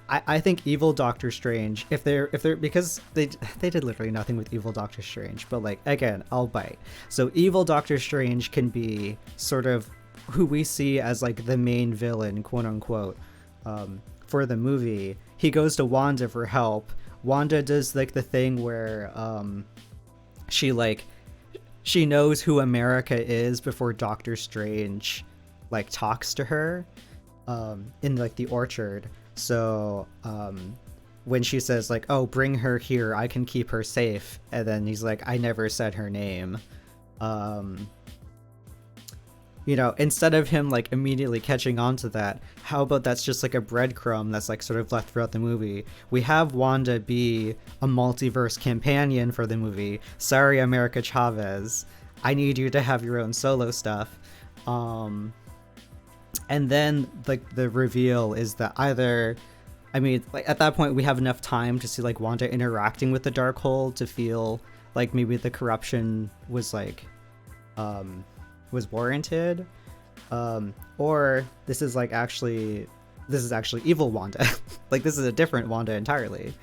I think evil Doctor Strange, if they're because they did literally nothing with evil Doctor Strange, but like, again, I'll bite. So evil Doctor Strange can be sort of who we see as like the main villain, quote unquote, for the movie. He goes to Wanda for help. Wanda does like the thing where she knows who America is before Doctor Strange like talks to her in like the orchard. So when she says like, oh, bring her here, I can keep her safe, and then he's like, I never said her name, you know, instead of him like immediately catching on to that, how about that's just like a breadcrumb that's like sort of left throughout the movie. We have Wanda be a multiverse companion for the movie. Sorry, America Chavez, I need you to have your own solo stuff. And then like the reveal is that either, I mean, like at that point we have enough time to see like Wanda interacting with the Darkhold to feel like maybe the corruption was like was warranted, or this is actually evil Wanda. Like this is a different Wanda entirely.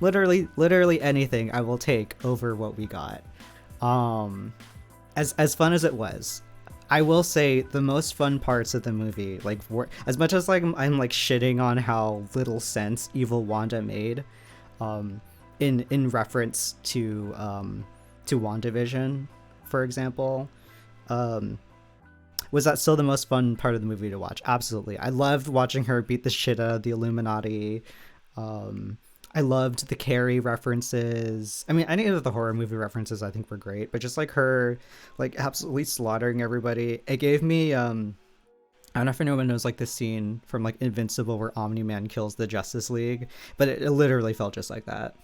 Literally anything I will take over what we got. As fun as it was, I will say the most fun parts of the movie, like as much as like I'm like shitting on how little sense evil Wanda made, in reference to WandaVision, for example, was that still the most fun part of the movie to watch? Absolutely. I loved watching her beat the shit out of the Illuminati. I loved the Carrie references. I mean, any of the horror movie references I think were great, but just like her, like absolutely slaughtering everybody. It gave me, I don't know if anyone knows like the scene from like Invincible where Omni-Man kills the Justice League, but it literally felt just like that.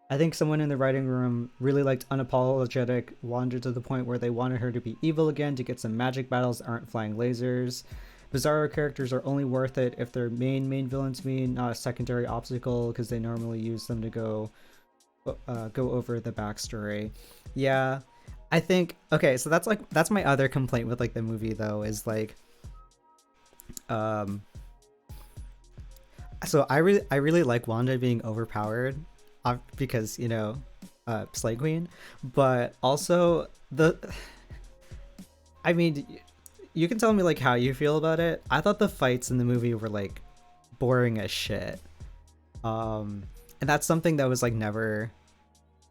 I think someone in the writing room really liked unapologetic Wanda to the point where they wanted her to be evil again to get some magic battles that aren't flying lasers. Bizarro characters are only worth it if they're main villains mean, not a secondary obstacle, because they normally use them to go over the backstory. Yeah, I think, okay, so that's my other complaint with like the movie though, is like, so I really like Wanda being overpowered, because, you know, Slay Queen, but also I mean, you can tell me like how you feel about it. I thought the fights in the movie were like boring as shit. And that's something that was like never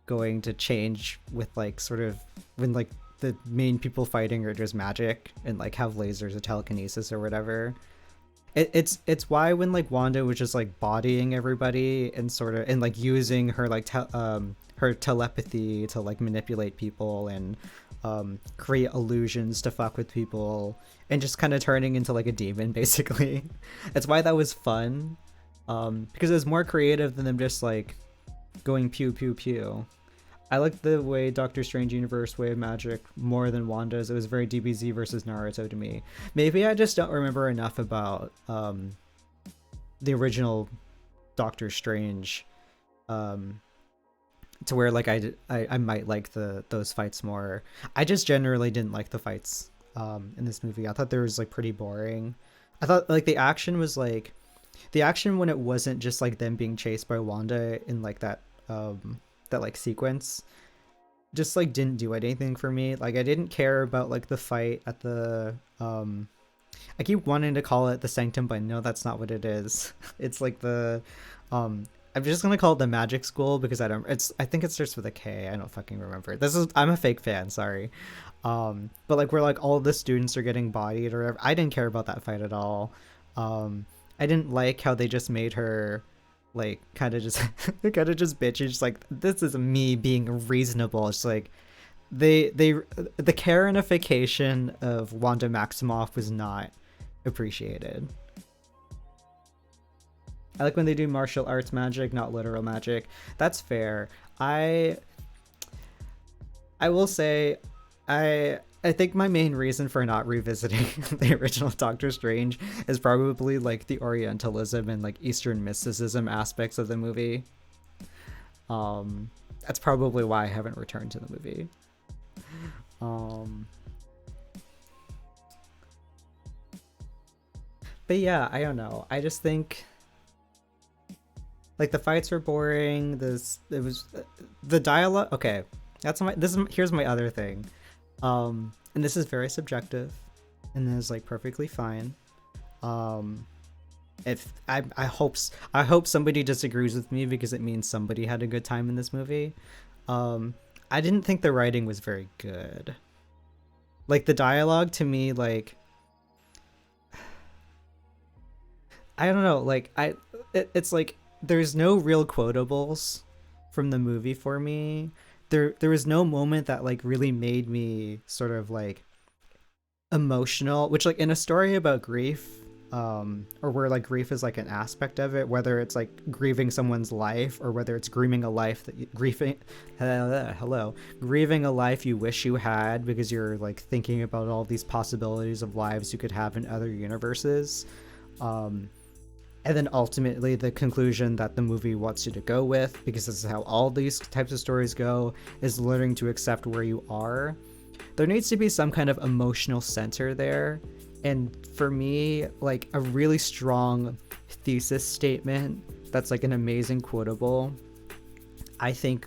going to change with like sort of when like the main people fighting are just magic and like have lasers or telekinesis or whatever. It's why when like Wanda was just like bodying everybody and sort of and like using her like her telepathy to like manipulate people and create illusions to fuck with people and just kind of turning into like a demon basically. That's why that was fun, because it was more creative than them just like going pew pew pew. I like the way Doctor Strange Universe Way of Magic more than Wanda's. It was very DBZ versus Naruto to me. Maybe I just don't remember enough about the original Doctor Strange to where like I might like those fights more. I just generally didn't like the fights in this movie. I thought there was like pretty boring. I thought like the action when it wasn't just like them being chased by Wanda in like that like sequence just like didn't do anything for me. Like I didn't care about like the fight at the I keep wanting to call it the Sanctum, but no, that's not what it is. It's like the I'm just gonna call it the Magic School because I think it starts with a K. I don't fucking remember. I'm a fake fan, sorry. But like where like all the students are getting bodied or whatever. I didn't care about that fight at all. I didn't like how they just made her like kind of just bitchy, just like this is me being reasonable. It's like the Karenification of Wanda Maximoff was not appreciated. I like when they do martial arts magic, not literal magic. That's fair. I will say I think my main reason for not revisiting the original Doctor Strange is probably like the Orientalism and like Eastern mysticism aspects of the movie. That's probably why I haven't returned to the movie. But yeah, I don't know. I just think like the fights were boring. It was the dialogue. Okay, here's my other thing. And this is very subjective, and this is like perfectly fine. If I hope somebody disagrees with me because it means somebody had a good time in this movie. I didn't think the writing was very good. Like the dialogue to me, like I don't know, like it's like there's no real quotables from the movie for me. There was no moment that like really made me sort of like emotional, which like in a story about grief, or where like grief is like an aspect of it, whether it's like grieving someone's life or whether it's grieving a life that grieving a life you wish you had because you're like thinking about all these possibilities of lives you could have in other universes. And then ultimately the conclusion that the movie wants you to go with, because this is how all these types of stories go, is learning to accept where you are. There needs to be some kind of emotional center there. And for me, like a really strong thesis statement that's like an amazing quotable, I think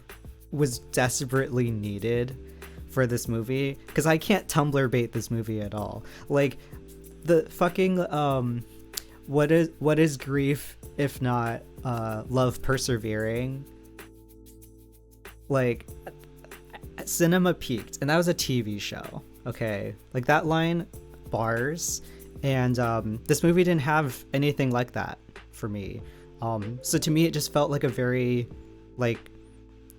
was desperately needed for this movie. Because I can't Tumblr bait this movie at all. Like the fucking what is grief if not love persevering? Like cinema peaked, and that was a TV show. Okay, like that line bars, and this movie didn't have anything like that for me. So to me, it just felt like a very like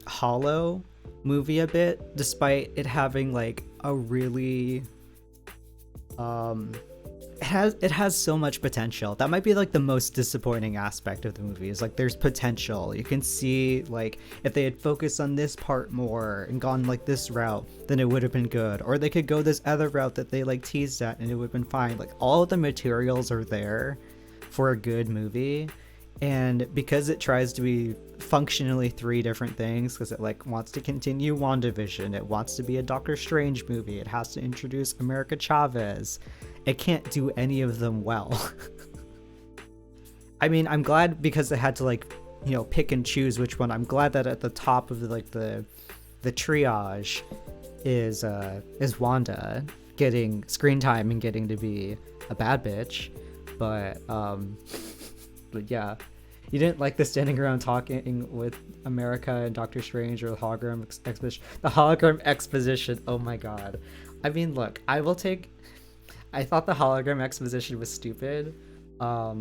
hollow movie a bit, despite it having like a really it has so much potential. That might be like the most disappointing aspect of the movie, is like there's potential. You can see like if they had focused on this part more and gone like this route, then it would have been good. Or they could go this other route that they like teased at and it would have been fine. Like all of the materials are there for a good movie. And because it tries to be functionally three different things, because it like wants to continue WandaVision, it wants to be a Doctor Strange movie, it has to introduce America Chavez, it can't do any of them well. I mean, I'm glad because it had to like, you know, pick and choose which one. I'm glad that at the top of the triage is Wanda getting screen time and getting to be a bad bitch, but yeah, you didn't like the standing around talking with America and Doctor Strange or the hologram exposition. The hologram exposition. Oh my god. I mean, look, I thought the hologram exposition was stupid, but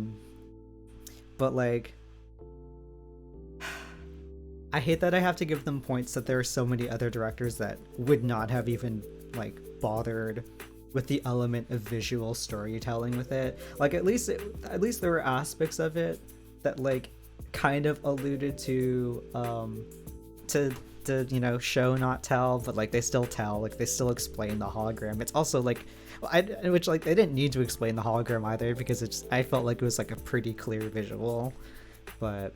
like, I hate that I have to give them points that there are so many other directors that would not have even like bothered with the element of visual storytelling with it. Like at least there were aspects of it that like kind of alluded to you know, show not tell, but like they still tell, like they still explain the hologram. It's also like which like they didn't need to explain the hologram either, because I felt like it was like a pretty clear visual. But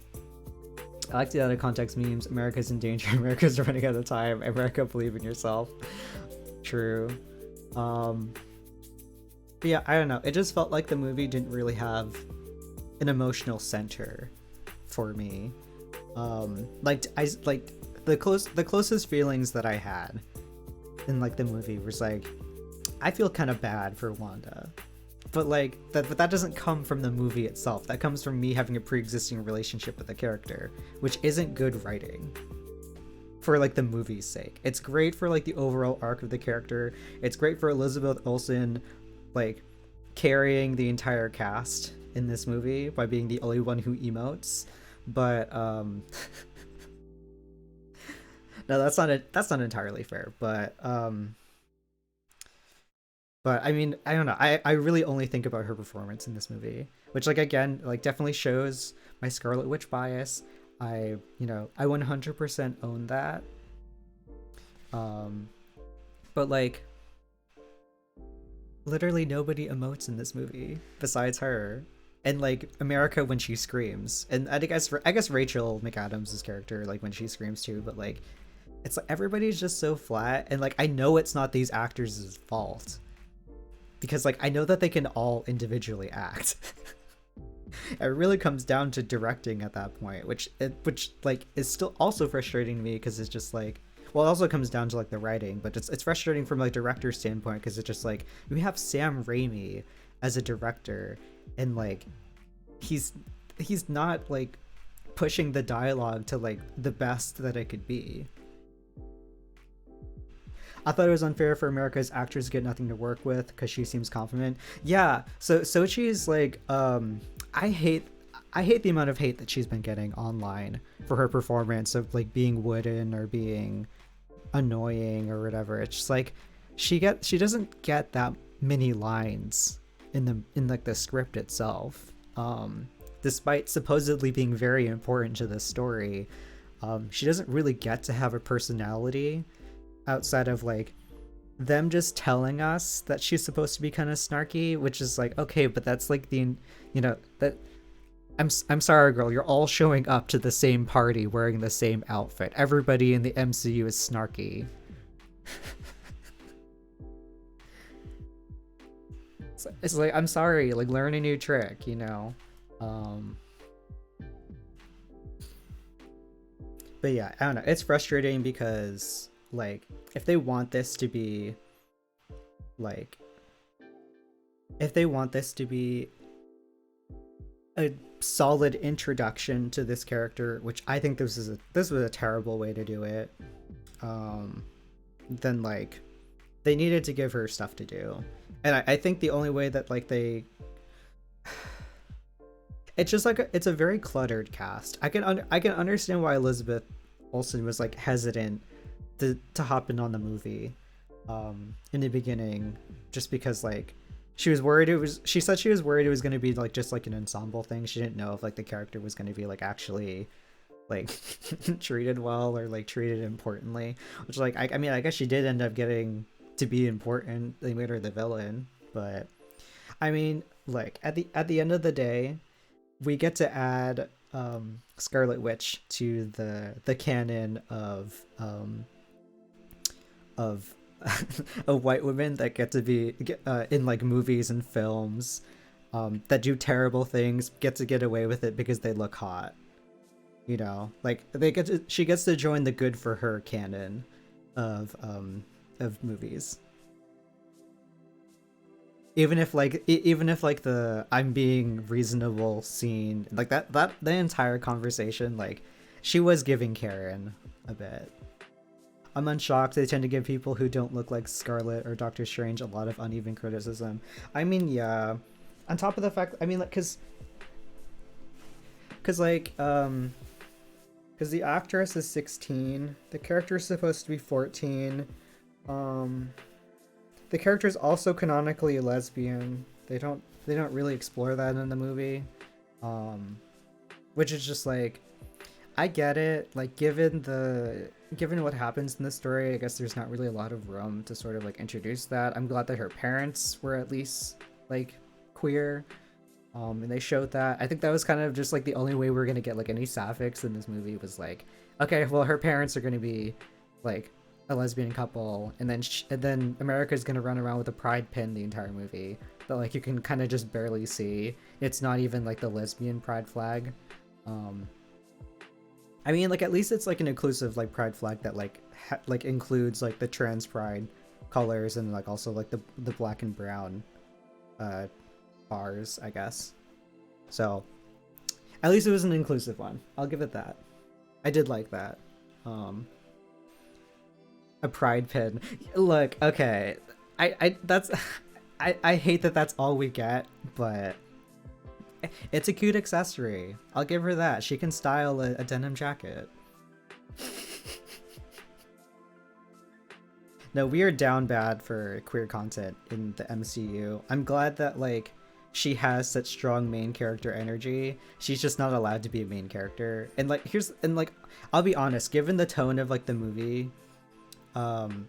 I like the out of context memes. America's in danger. America's running out of time. America, believe in yourself. True. But yeah, I don't know. It just felt like the movie didn't really have an emotional center for me. Like the closest feelings that I had in like the movie was like, I feel kind of bad for Wanda, but like that doesn't come from the movie itself. That comes from me having a pre-existing relationship with the character, which isn't good writing for like the movie's sake. It's great for like the overall arc of the character. It's great for Elizabeth Olsen like carrying the entire cast in this movie by being the only one who emotes, but no, that's not entirely fair, but I mean, I don't know. I really only think about her performance in this movie, which like again, like definitely shows my Scarlet Witch bias. I 100% own that. But like literally nobody emotes in this movie besides her. And like America when she screams. And I guess Rachel McAdams' character like when she screams too, but like it's like everybody's just so flat, and like I know it's not these actors' fault. Because like I know that they can all individually act. It really comes down to directing at that point, which like is still also frustrating to me because it's just like, well, it also comes down to like the writing, but it's frustrating from like director's standpoint because it's just like we have Sam Raimi as a director, and like he's not like pushing the dialogue to like the best that it could be. I thought it was unfair for America's actors to get nothing to work with because she seems confident. Yeah, so Xochitl like I hate the amount of hate that she's been getting online for her performance of like being wooden or being annoying or whatever. It's just like she doesn't get that many lines in like the script itself. Despite supposedly being very important to the story, she doesn't really get to have a personality outside of like them just telling us that she's supposed to be kind of snarky, which is like, okay, but that's like that I'm sorry, girl, you're all showing up to the same party wearing the same outfit. Everybody in the MCU is snarky. It's like, I'm sorry, like learn a new trick, But yeah, I don't know, it's frustrating because like if they want this to be a solid introduction to this character, which I think this was a terrible way to do it, then like they needed to give her stuff to do. And I think the only way that like it's just like it's a very cluttered cast. I can understand why Elizabeth Olsen was like hesitant to hop in on the movie in the beginning, just because like she said she was worried it was going to be like just like an ensemble thing. She didn't know if like the character was going to be like actually like treated well or like treated importantly, which like I mean I guess she did end up getting to be important. They made her the villain, but I mean like at the end of the day we get to add Scarlet Witch to the canon of white women that get to be in like movies and films that do terrible things, get to get away with it because they look hot, like she gets to join the good for her canon of movies, even if the I'm being reasonable scene, like that the entire conversation, like she was giving Karen a bit. I'm unshocked they tend to give people who don't look like Scarlet or Doctor Strange a lot of uneven criticism. I mean, yeah. On top of the fact, I mean, like, cause the actress is 16, the character is supposed to be 14. The character is also canonically a lesbian. They don't really explore that in the movie, which is just like, I get it. Like, given what happens in the story, I guess there's not really a lot of room to sort of like introduce that. I'm glad that her parents were at least like queer, And they showed that. I think that was kind of just like the only way we were gonna get like any sapphics in this movie was like, okay, well her parents are gonna be like a lesbian couple, and then America's gonna run around with a pride pin the entire movie that like you can kind of just barely see. It's not even like the lesbian pride flag. I mean, like at least it's like an inclusive like pride flag that like like includes like the trans pride colors and like also like the black and brown bars, I guess. So at least it was an inclusive one. I'll give it that. I did like that. A pride pin. Look, okay. I that's I hate that that's all we get, but it's a cute accessory. I'll give her that. She can style a denim jacket. No, we are down bad for queer content in the MCU. I'm glad that like she has such strong main character energy. She's just not allowed to be a main character. And like I'll be honest, given the tone of like the movie,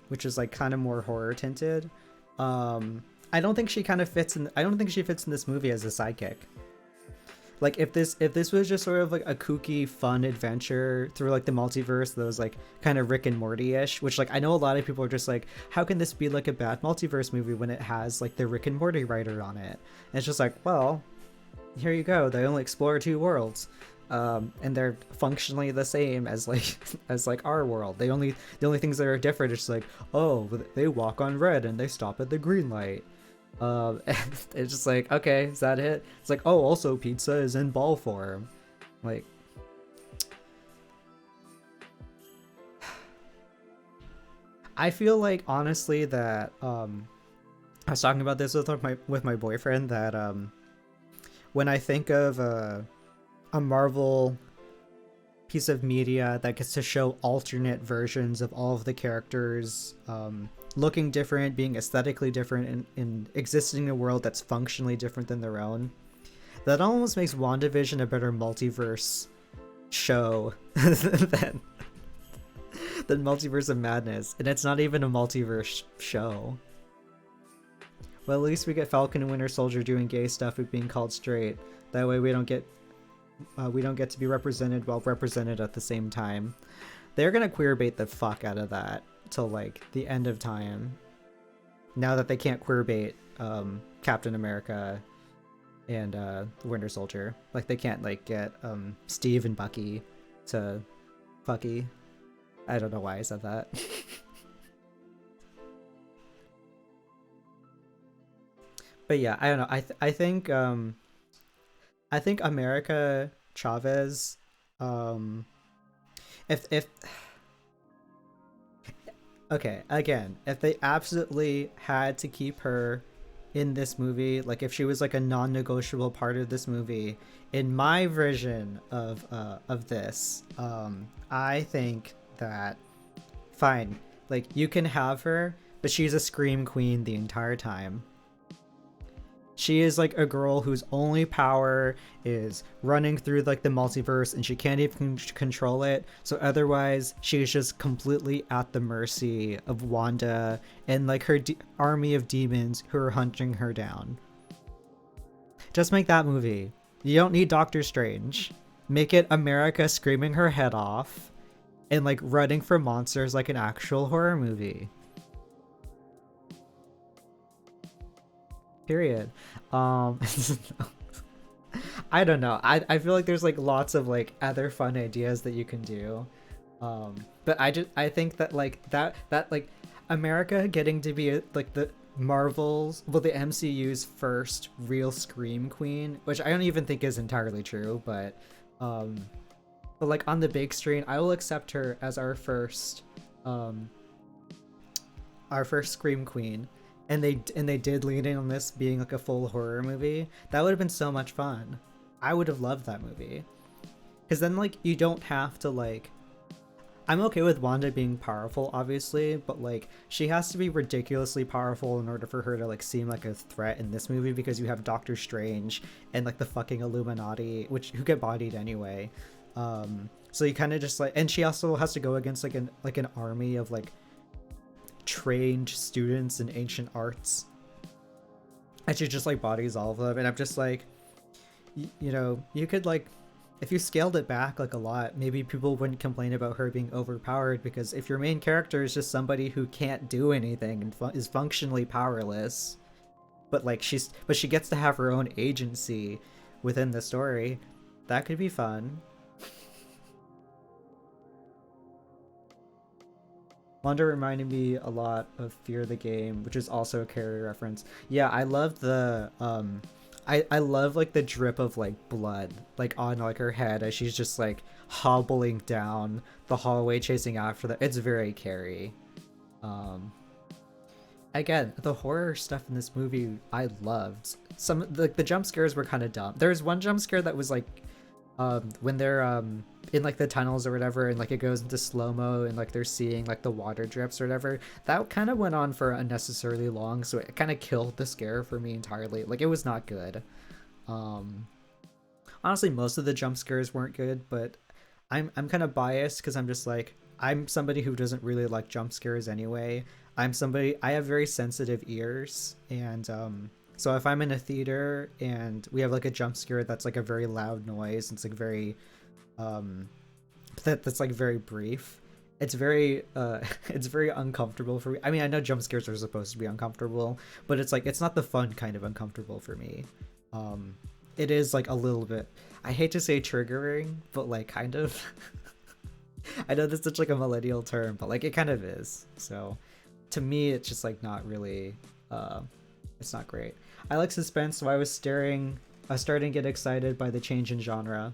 which is like kind of more horror tinted, I don't think she fits in this movie as a sidekick. Like if this was just sort of like a kooky fun adventure through like the multiverse that was like kind of Rick and Morty-ish, which like I know a lot of people are just like, how can this be like a bad multiverse movie when it has like the Rick and Morty writer on it? And it's just like, well, here you go, they only explore 2 worlds, and they're functionally the same as like our world. The only things that are different is just like, oh, they walk on red and they stop at the green light. And it's just like, okay, is that it? It's like, oh, also pizza is in ball form. Like, I feel like honestly that I was talking about this with my boyfriend that when I think of a Marvel piece of media that gets to show alternate versions of all of the characters, looking different, being aesthetically different, and existing in a world that's functionally different than their own, that almost makes WandaVision a better multiverse show than Multiverse of Madness. And it's not even a multiverse show. Well, at least we get Falcon and Winter Soldier doing gay stuff with being called straight. That way we don't get to be represented while represented at the same time. They're gonna queerbait the fuck out of that till like the end of time. Now that they can't queerbait Captain America and the Winter Soldier, like they can't like get Steve and Bucky to fucky. I don't know why I said that. But yeah, I don't know. I think America Chavez, if okay, again, if they absolutely had to keep her in this movie, like if she was like a non-negotiable part of this movie, in my version of this, I think that fine, like you can have her, but she's a scream queen the entire time. She is like a girl whose only power is running through like the multiverse, and she can't even control it. So otherwise, she's just completely at the mercy of Wanda and like her army of demons who are hunting her down. Just make that movie. You don't need Doctor Strange. Make it America screaming her head off and like running from monsters like an actual horror movie. Period. I don't know. I feel like there's like lots of like other fun ideas that you can do. But I think that like that like America getting to be like the Marvel's, well, the MCU's first real scream queen, which I don't even think is entirely true, but like on the big screen, I will accept her as our first scream queen. And they did lean in on this being like a full horror movie. That would have been so much fun. I would have loved that movie. Because then like you don't have to like, I'm okay with Wanda being powerful obviously, but like she has to be ridiculously powerful in order for her to like seem like a threat in this movie, because you have Doctor Strange and like the fucking Illuminati, who get bodied anyway. So you kind of just like, and she also has to go against like an army of like trained students in ancient arts, and she just like bodies all of them. And I'm just like, you know, you could like, if you scaled it back like a lot, maybe people wouldn't complain about her being overpowered, because if your main character is just somebody who can't do anything and is functionally powerless, but like she gets to have her own agency within the story, that could be fun. Wanda reminded me a lot of Fear the Game, which is also a Carrie reference. Yeah, I love the I love like the drip of like blood like on like her head as she's just like hobbling down the hallway chasing after that. It's very Carrie. Um Again, the horror stuff in this movie I loved. Some the jump scares were kind of dumb. There's one jump scare that was like when they're in like the tunnels or whatever, and like it goes into slow-mo and like they're seeing like the water drips or whatever. That kind of went on for unnecessarily long, so it kind of killed the scare for me entirely. Like it was not good. Honestly, most of the jump scares weren't good, but I'm kind of biased because I'm just like, I'm somebody who doesn't really like jump scares anyway. I have very sensitive ears, and so if I'm in a theater and we have like a jump scare that's like a very loud noise, it's like very that's like very brief, it's very it's very uncomfortable for me. I mean, I know jump scares are supposed to be uncomfortable, but it's like, it's not the fun kind of uncomfortable for me. It is like a little bit, I hate to say triggering, but like kind of I know that's such like a millennial term, but like it kind of is. So to me, it's just like not really it's not great. I like suspense, so I was starting to get excited by the change in genre.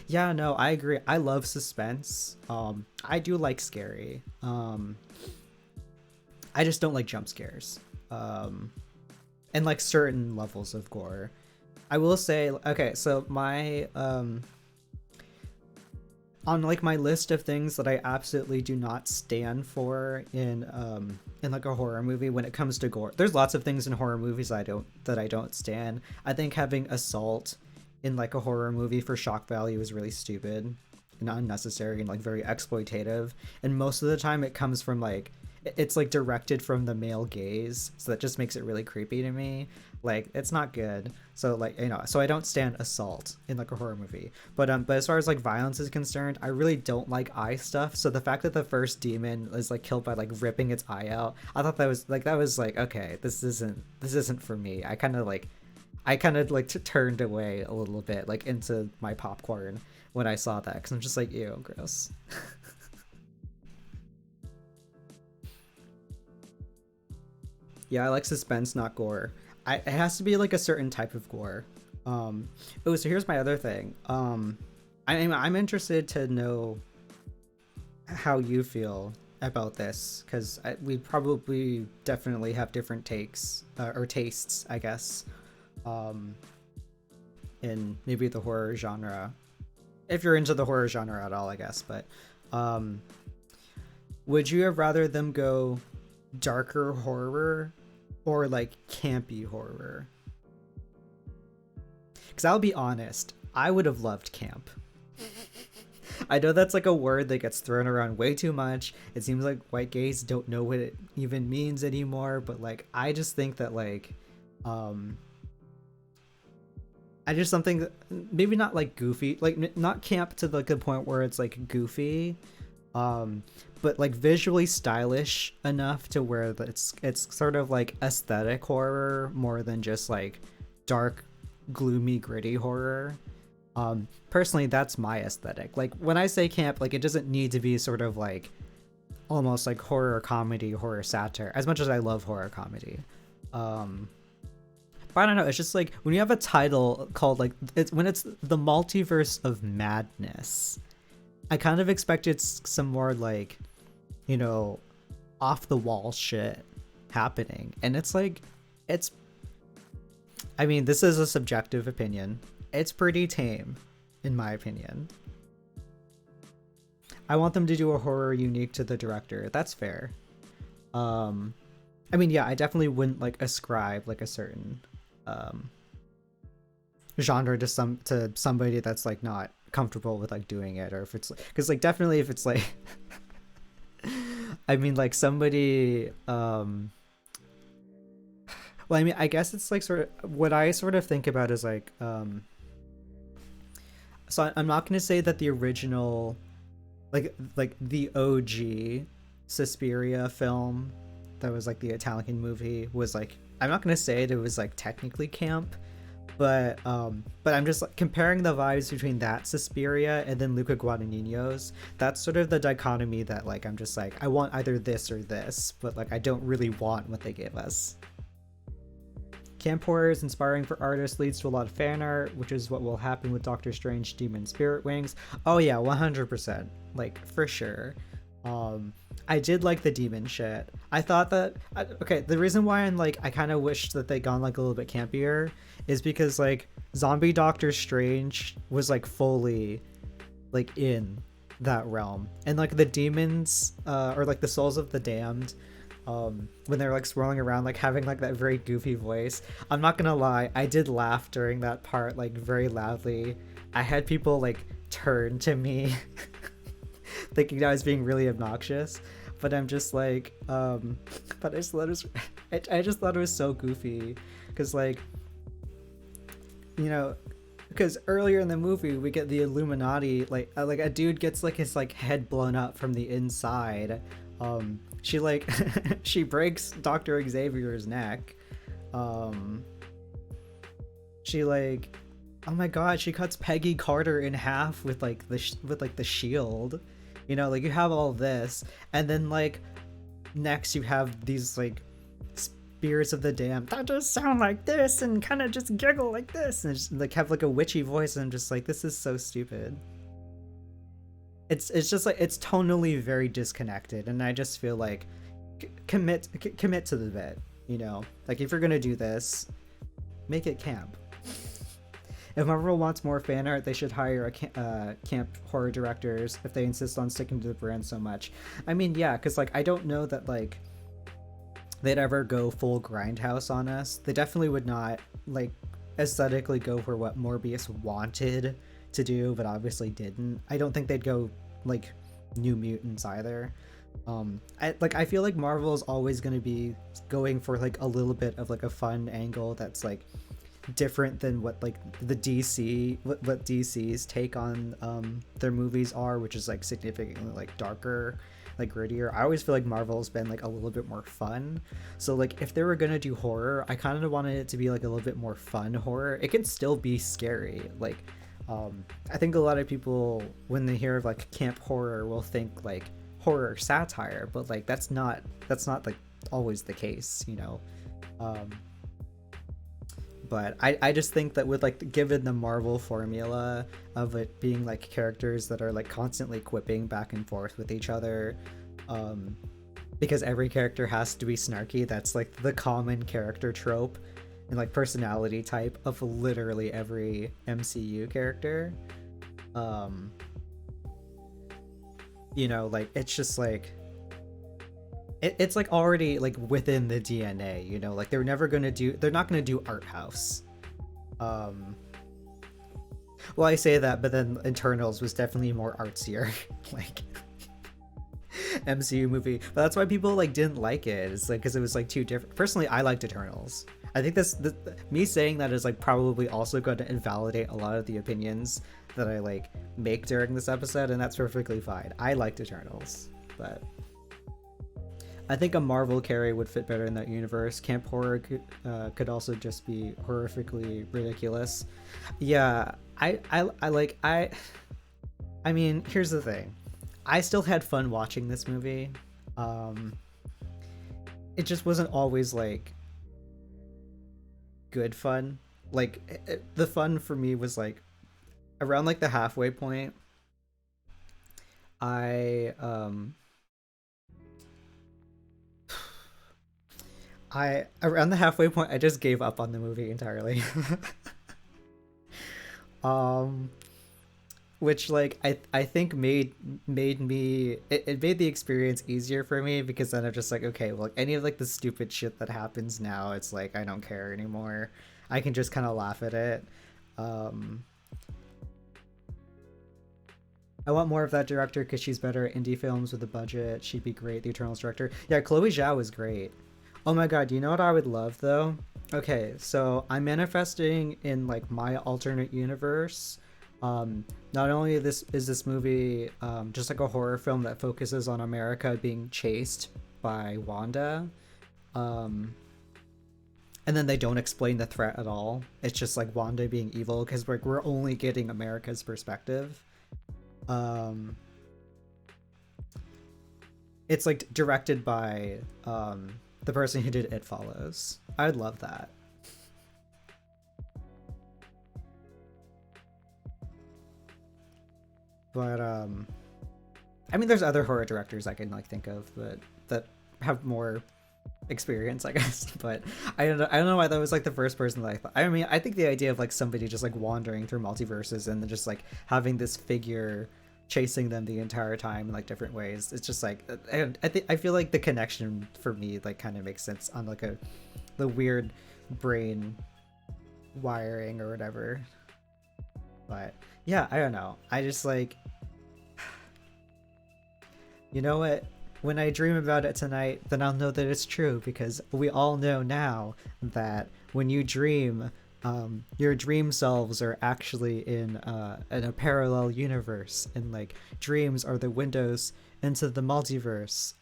Yeah, no, I agree. I love suspense. I do like scary. I just don't like jump scares. And like certain levels of gore. I will say, okay, so my on like my list of things that I absolutely do not stand for in like a horror movie when it comes to gore. There's lots of things in horror movies that I don't stand. I think having assault in like a horror movie for shock value is really stupid and unnecessary and like very exploitative. And most of the time it comes from like, it's like directed from the male gaze, so that just makes it really creepy to me. Like, it's not good. So like, you know, so I don't stand assault in like a horror movie. But as far as like violence is concerned, I really don't like eye stuff. So the fact that the first demon is like killed by like ripping its eye out, I thought that was like, okay, this isn't for me. I kind of like turned away a little bit, like into my popcorn when I saw that, because I'm just like, ew, gross. Yeah, I like suspense, not gore. It has to be like a certain type of gore. Oh, so here's my other thing. I'm interested to know how you feel about this, because we probably definitely have different takes or tastes, I guess, in maybe the horror genre, if you're into the horror genre at all, I guess. But would you have rather them go darker horror or like campy horror? Because I'll be honest, I would have loved camp. I know that's like a word that gets thrown around way too much. It seems like white gays don't know what it even means anymore, but like I just think that like I just something that maybe not like goofy, like not camp to like the point where it's like goofy, but like visually stylish enough to where it's sort of like aesthetic horror more than just like dark, gloomy, gritty horror. Personally, that's my aesthetic. Like when I say camp, like it doesn't need to be sort of like almost like horror comedy, horror satire, as much as I love horror comedy. But I don't know, it's just like when you have a title called like it's the Multiverse of Madness, I kind of expected some more like, you know, off the wall shit happening. And it's like, I mean, this is a subjective opinion. It's pretty tame, in my opinion. I want them to do a horror unique to the director. That's fair. I mean, yeah, I definitely wouldn't like ascribe like a certain genre to somebody that's like not comfortable with like doing it, or if it's because like definitely if it's like I mean like somebody well, I mean, I guess it's like sort of what I sort of think about is like So I'm not gonna say that the original, like the OG Suspiria film, that was like the Italian movie, was like, I'm not gonna say it was like technically camp, but I'm just like comparing the vibes between that Suspiria and then Luca Guadagnino's. That's sort of the dichotomy that like I'm just like, I want either this or this, but like I don't really want what they gave us. Camp horror is inspiring for artists, leads to a lot of fan art, which is what will happen with Doctor Strange Demon Spirit Wings. Oh yeah, 100%, like for sure. I did like the demon shit. I thought that, okay, the reason why I'm like, I kind of wish that they'd gone like a little bit campier is because like zombie Doctor Strange was like fully like in that realm, and like the demons or like the souls of the damned, when they're like swirling around, like having like that very goofy voice. I'm not gonna lie, I did laugh during that part like very loudly. I had people like turn to me thinking I was being really obnoxious, but I'm just like, but I just thought it was, I just thought it was so goofy, because like, you know, because earlier in the movie we get the Illuminati, like a dude gets like his like head blown up from the inside. She like she breaks Dr. Xavier's neck. She like, oh my god, she cuts Peggy Carter in half with like the shield. You know, like you have all this, and then like next you have these like spirits of the damned that just sound like this and kind of just giggle like this and just like have like a witchy voice, and I'm just like, this is so stupid. It's just like, it's tonally very disconnected, and I just feel like commit to the bit, you know, like if you're gonna do this, make it camp. If Marvel wants more fan art, they should hire a camp horror directors if they insist on sticking to the brand so much. I mean, yeah, because like I don't know that like they'd ever go full grindhouse on us. They definitely would not like aesthetically go for what Morbius wanted to do, but obviously didn't. I don't think they'd go like New Mutants either. I feel like Marvel is always going to be going for like a little bit of like a fun angle that's like different than what like the DC what DC's take on their movies are, which is like significantly like darker, like grittier. I always feel like Marvel's been like a little bit more fun, so like if they were gonna do horror, I kind of wanted it to be like a little bit more fun horror. It can still be scary, like I think a lot of people when they hear of like camp horror will think like horror satire, but like that's not like always the case, you know. But I just think that with like given the Marvel formula of it being like characters that are like constantly quipping back and forth with each other, because every character has to be snarky, that's like the common character trope and like personality type of literally every MCU character. You know, like it's just like it's like already like within the DNA, you know, like they're not gonna do art house. Well, I say that, but then Eternals was definitely more artsier like MCU movie, but that's why people like didn't like it. It's like because it was like too different. Personally, I liked Eternals. I think me saying that is like probably also going to invalidate a lot of the opinions that I like make during this episode, and that's perfectly fine. I liked Eternals, but I think a Marvel carry would fit better in that universe. Camp horror could also just be horrifically ridiculous. Yeah, I mean, here's the thing. I still had fun watching this movie. It just wasn't always like good fun. Like the fun for me was like around like the halfway point. Around the halfway point I just gave up on the movie entirely. Which like I think made me it made the experience easier for me, because then I'm just like, okay, well, like, any of like the stupid shit that happens now, it's like I don't care anymore. I can just kind of laugh at it. I want more of that director because she's better at indie films with a budget. She'd be great. The Eternals director. Yeah, Chloe Zhao is great. Oh my god, do you know what I would love though? Okay, so I'm manifesting in like my alternate universe Not only this movie just like a horror film that focuses on America being chased by Wanda, um, and then they don't explain the threat at all. It's just like Wanda being evil because we're only getting America's perspective. It's like directed by the person who did It Follows. I'd love that. But I mean, there's other horror directors I can like think of, but that have more experience, I guess. But I don't know why that was like the first person that I thought. I mean, I think the idea of like somebody just like wandering through multiverses and then just like having this figure chasing them the entire time in like different ways, it's just like I feel like the connection for me like kind of makes sense on like the weird brain wiring or whatever. But yeah, I don't know. I just like, you know what? When I dream about it tonight, then I'll know that it's true, because we all know now that when you dream, your dream selves are actually in a parallel universe, and like dreams are the windows into the multiverse,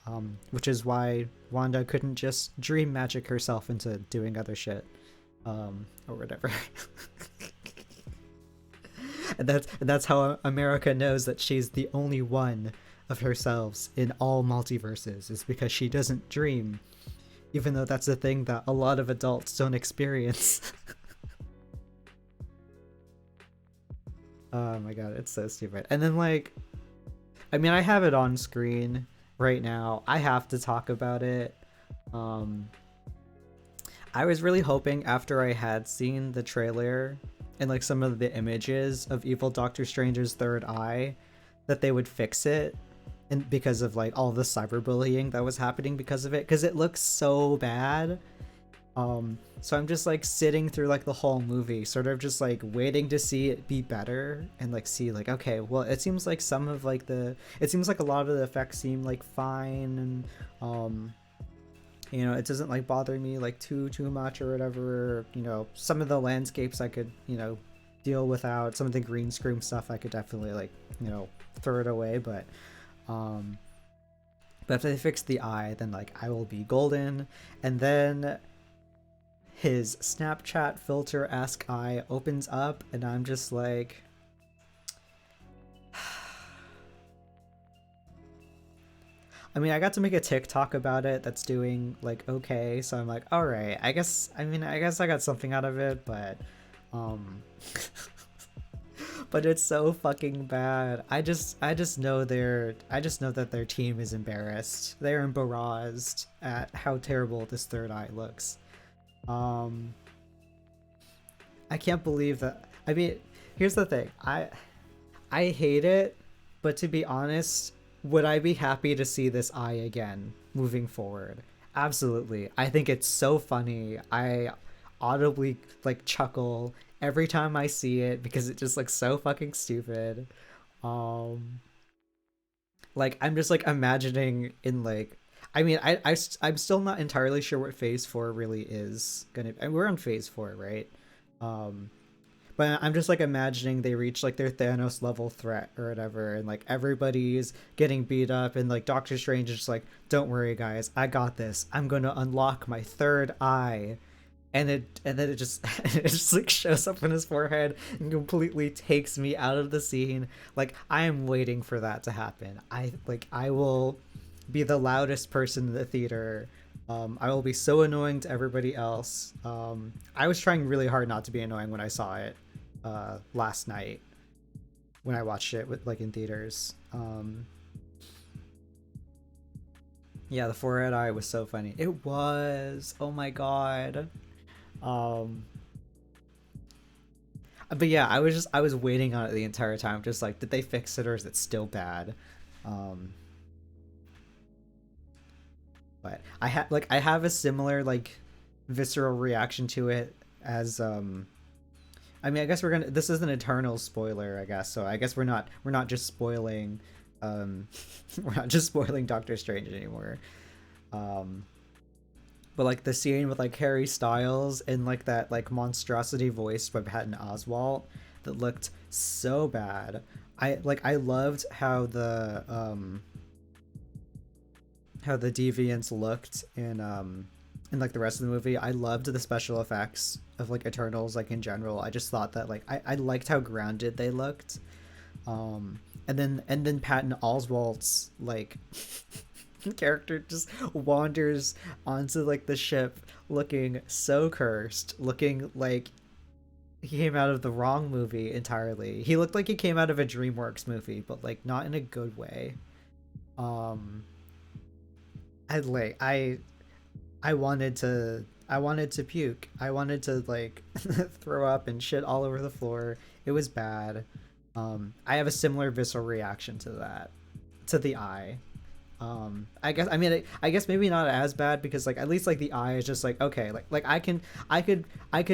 which is why Wanda couldn't just dream magic herself into doing other shit, or whatever. And that's how America knows that she's the only one of herself in all multiverses, is because she doesn't dream, even though that's a thing that a lot of adults don't experience. Oh my god, it's so stupid. And then like, I mean, I have it on screen right now. I have to talk about it. I was really hoping after I had seen the trailer and like some of the images of evil Doctor Strange's third eye that they would fix it, and because of like all the cyberbullying that was happening because of it, because it looks so bad. So I'm just like sitting through like the whole movie sort of just like waiting to see it be better, and like see like, okay, well, it seems like some of like it seems like a lot of the effects seem like fine, and you know, it doesn't like bother me like too much or whatever. You know, some of the landscapes I could, you know, deal without. Some of the green screen stuff I could definitely like, you know, throw it away. But if they fix the eye, then like I will be golden. And then his Snapchat filter-esque eye opens up, and I'm just like, I mean, I got to make a TikTok about it that's doing like okay, so I'm like, all right, I guess I got something out of it, but but it's so fucking bad. I just know that their team is embarrassed. They're embarrassed at how terrible this third eye looks. I can't believe that. I mean, here's the thing. I hate it, but to be honest, would I be happy to see this eye again moving forward? Absolutely. I think it's so funny. I audibly like chuckle every time I see it because it just looks so fucking stupid. Like I'm just like imagining in like, I mean, I'm still not entirely sure what phase 4 really is gonna, and we're on phase 4, right? Um but I'm just like imagining they reach like their Thanos level threat or whatever, and like everybody's getting beat up, and like Doctor Strange is just like, don't worry guys, I got this, I'm gonna unlock my third eye, and then it just it just like shows up on his forehead and completely takes me out of the scene. Like I am waiting for that to happen. I will be the loudest person in the theater. I will be so annoying to everybody else. I was trying really hard not to be annoying when I saw it last night when I watched it with like in theaters. Yeah, the forehead eye was so funny. It was. Oh my god. But yeah, I was waiting on it the entire time, just like, did they fix it or is it still bad? But I have a similar like visceral reaction to it as I mean, I guess this is an eternal spoiler, I guess, so I guess we're not just spoiling we're not just spoiling Doctor Strange anymore. But like the scene with like Harry Styles and like that like monstrosity voiced by Patton Oswalt, that looked so bad. I loved how the deviants looked in like the rest of the movie. I loved the special effects of like Eternals, like in general. I just thought that like I liked how grounded they looked. And then Patton Oswalt's like character just wanders onto like the ship looking so cursed, looking like he came out of the wrong movie entirely. He looked like he came out of a DreamWorks movie, but like not in a good way. Um I wanted to puke. I wanted to like throw up and shit all over the floor. It was bad. I have a similar visceral reaction to that, to the eye. I guess maybe not as bad because like at least like the eye is just like okay, like I could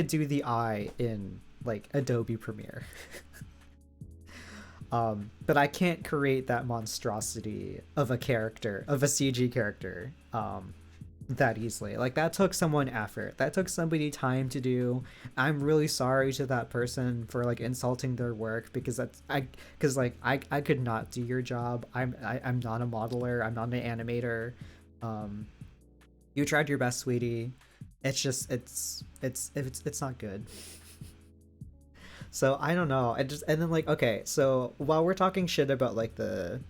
do the eye in like Adobe Premiere. But I can't create that monstrosity of a character, of a CG character, that easily. Like that took someone effort. That took somebody time to do. I'm really sorry to that person for like insulting their work because I could not do your job. I'm not a modeler. I'm not an animator. You tried your best, sweetie. It's just it's not good. So I don't know. And then like okay, so while we're talking shit about like the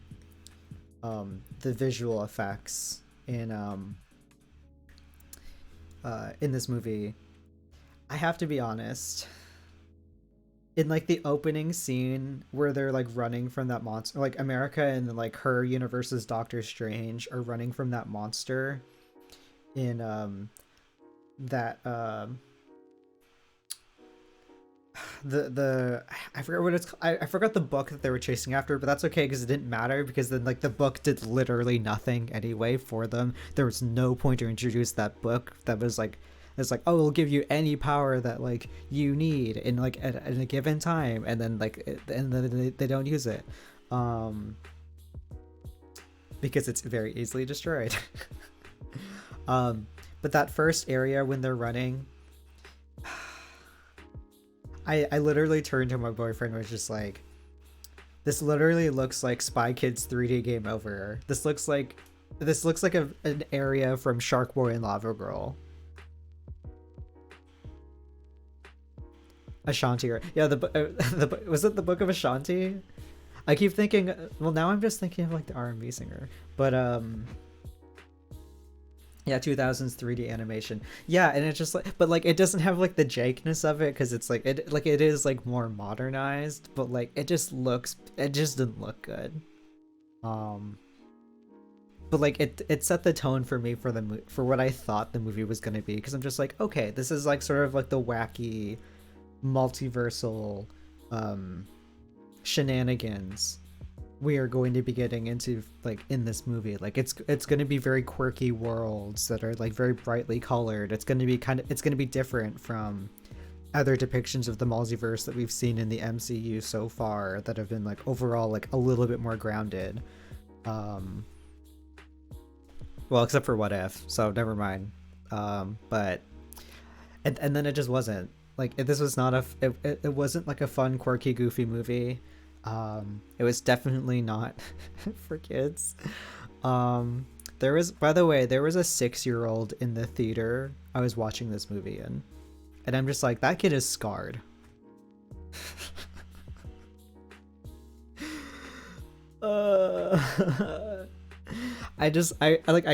visual effects in this movie, I have to be honest. In like the opening scene where they're like running from that monster, like America and like her universe's Doctor Strange are running from that monster in that the I forgot what it's I forgot the book that they were chasing after, but that's okay because it didn't matter because then like the book did literally nothing anyway for them. There was no point to introduce that book that was like it's like oh, it'll give you any power that like you need in like at a given time, and then like and then they don't use it because it's very easily destroyed. But that first area when they're running, I literally turned to my boyfriend and was just like, this literally looks like Spy Kids 3D Game Over. This looks like an area from Shark Boy and Lava Girl. Ashanti, yeah, was it the Book of Ashanti? I keep thinking, well now I'm just thinking of like the R&B singer, but yeah, 2000s 3D animation. Yeah, and it's just like, but like it doesn't have like the jankiness of it because it's like it is like more modernized, but like it just didn't look good. But like it set the tone for me for what I thought the movie was gonna be because I'm just like okay, this is like sort of like the wacky multiversal shenanigans we are going to be getting into like in this movie. Like it's going to be very quirky worlds that are like very brightly colored. It's going to be different from other depictions of the multiverse that we've seen in the MCU so far that have been like overall like a little bit more grounded. Well, except for What If, so never mind. But and then it just wasn't like this was not it wasn't like a fun, quirky, goofy movie. It was definitely not for kids. There was, by the way, there was a 6-year-old in the theater I was watching this movie in, and I'm just like, that kid is scarred. I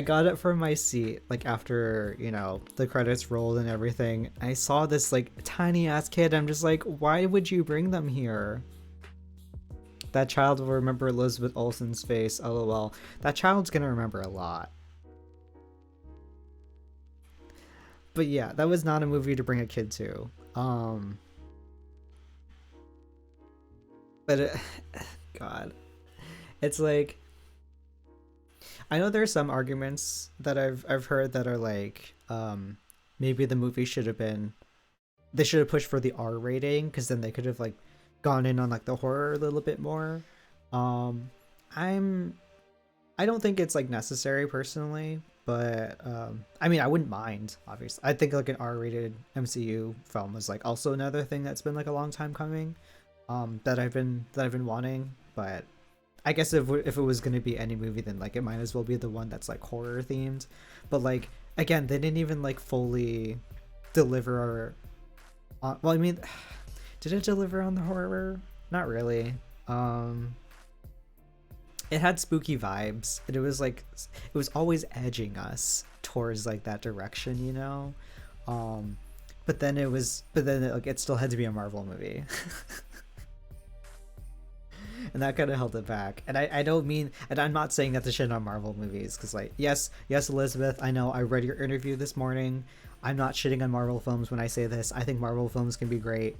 got it from my seat like after the credits rolled and everything. I saw this like tiny ass kid. I'm just like, why would you bring them here? That child will remember Elizabeth Olsen's face. LOL. That child's gonna remember a lot. But yeah, that was not a movie to bring a kid to. But God, it's like, I know there are some arguments that I've heard that are like, maybe the movie they should have pushed for the R rating because then they could have like gone in on like the horror a little bit more. I don't think it's like necessary personally, but I mean I wouldn't mind, obviously. I think like an R-rated MCU film is like also another thing that's been like a long time coming. that I've been wanting. But I guess if it was going to be any movie, then like it might as well be the one that's like horror themed. But like again, they didn't even like fully deliver on, well, I mean, did it deliver on the horror? Not really. It had spooky vibes, and it was always edging us towards like that direction, you know. But then it, like it still had to be a Marvel movie. And that kind of held it back. And I don't mean, and I'm not saying that to shit on Marvel movies, because like yes Elizabeth, I know I read your interview this morning. I'm not shitting on Marvel films when I say this. I think Marvel films can be great.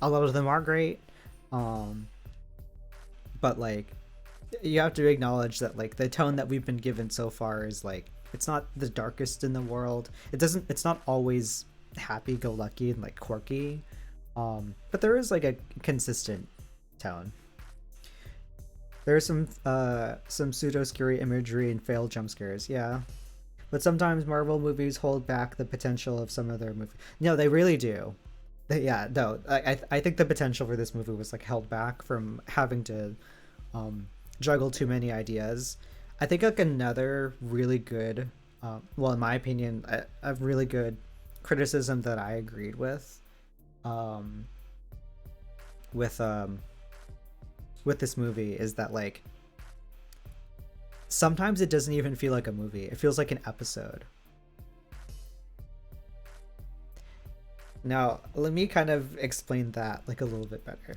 A lot of them are great. But like you have to acknowledge that like the tone that we've been given so far is like it's not the darkest in the world. It's not always happy go lucky and like quirky. But there is like a consistent tone. There's some pseudo scary imagery and failed jump scares, yeah. But sometimes Marvel movies hold back the potential of some of their movies. No, they really do. Yeah, no, I think the potential for this movie was like held back from having to juggle too many ideas. I think like another really good, well, in my opinion, a really good criticism that I agreed with this movie is that like sometimes it doesn't even feel like a movie. It feels like an episode. Now, let me kind of explain that like a little bit better.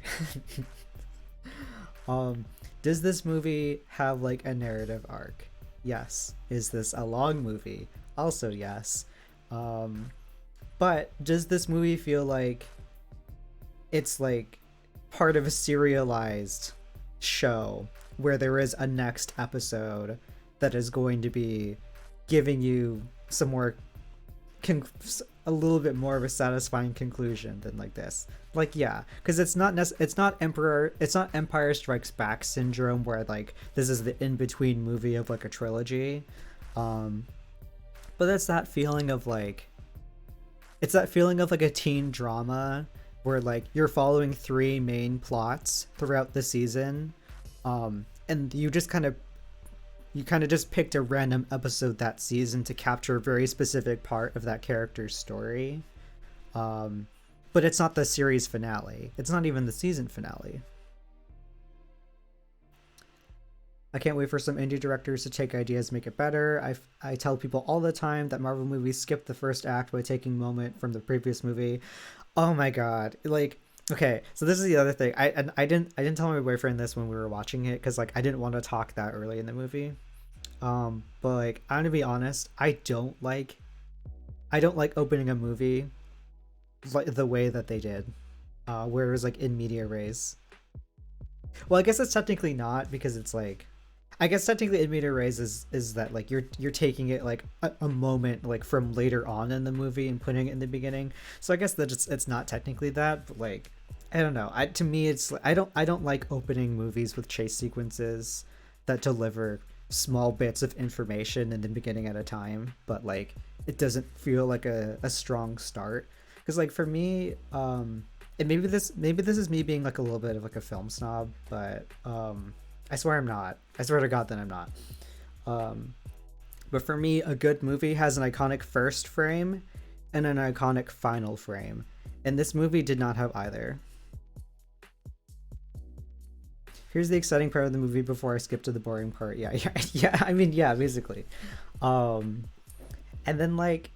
Does this movie have like a narrative arc? Yes. Is this a long movie? Also yes. But does this movie feel like it's like part of a serialized show where there is a next episode that is going to be giving you some more a little bit more of a satisfying conclusion than like this? Like yeah, because it's not Empire Strikes Back syndrome where like this is the in-between movie of like a trilogy, but it's that feeling of like a teen drama where like you're following three main plots throughout the season, and you kind of just picked a random episode that season to capture a very specific part of that character's story, but it's not the series finale. It's not even the season finale. I can't wait for some indie directors to take ideas, make it better. I tell people all the time that Marvel movies skip the first act by taking moment from the previous movie. Oh my god! Like, okay, so this is the other thing. I didn't tell my boyfriend this when we were watching it because like I didn't want to talk that early in the movie. But like I'm gonna be honest, I don't like opening a movie like the way that they did, where it was like in media res. Well, I guess it's technically not, because it's like, I guess technically in media res is that like you're taking it like a moment like from later on in the movie and putting it in the beginning. So I guess that it's not technically that, but like I don't know. To me it's I don't like opening movies with chase sequences that deliver small bits of information in the beginning at a time, but like it doesn't feel like a strong start. Because like for me, and maybe this is me being like a little bit of like a film snob, but I swear I'm not. I swear to God that I'm not. But for me, a good movie has an iconic first frame and an iconic final frame, and this movie did not have either. Here's the exciting part of the movie before I skip to the boring part. Yeah. I mean, yeah, basically. And then like,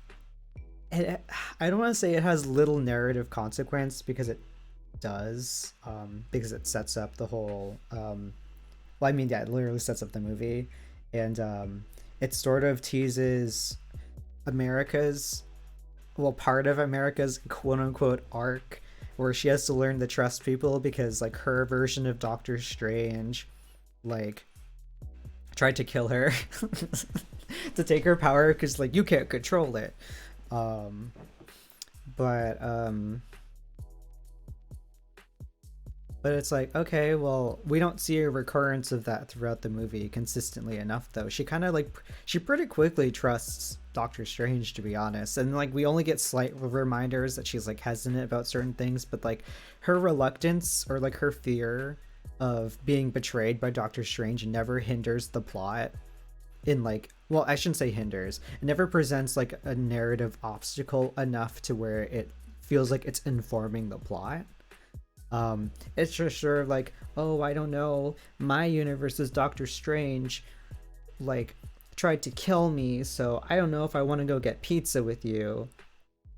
I don't want to say it has little narrative consequence, because it does, because it sets up the whole, well, I mean, yeah, it literally sets up the movie, and it sort of teases part of America's quote unquote arc, where she has to learn to trust people because like her version of Doctor Strange like tried to kill her to take her power because like you can't control it. But it's like, okay, well, we don't see a recurrence of that throughout the movie consistently enough, though. She pretty quickly trusts Doctor Strange, to be honest. And like we only get slight reminders that she's like hesitant about certain things, but like her reluctance or like her fear of being betrayed by Doctor Strange never hinders the plot in like, well, I shouldn't say hinders. It never presents like a narrative obstacle enough to where it feels like it's informing the plot. It's just sort of like, oh, I don't know, my universe is Doctor Strange like tried to kill me, so I don't know if I want to go get pizza with you.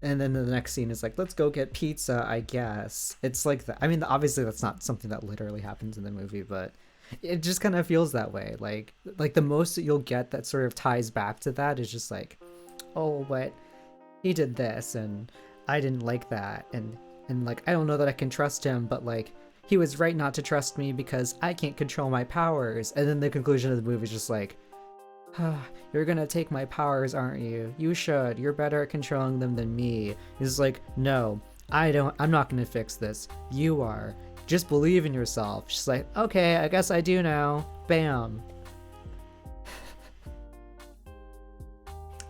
And then the next scene is like, let's go get pizza, I guess. It's like that. I mean, obviously that's not something that literally happens in the movie, but it just kind of feels that way. Like the most that you'll get that sort of ties back to that is just like, oh, but he did this and I didn't like that, and like I don't know that I can trust him, but like he was right not to trust me because I can't control my powers. And then the conclusion of the movie is just like, you're gonna take my powers, aren't you? You should. You're better at controlling them than me. He's like, no, I'm not gonna fix this. You are. Just believe in yourself. She's like, okay, I guess I do now. Bam.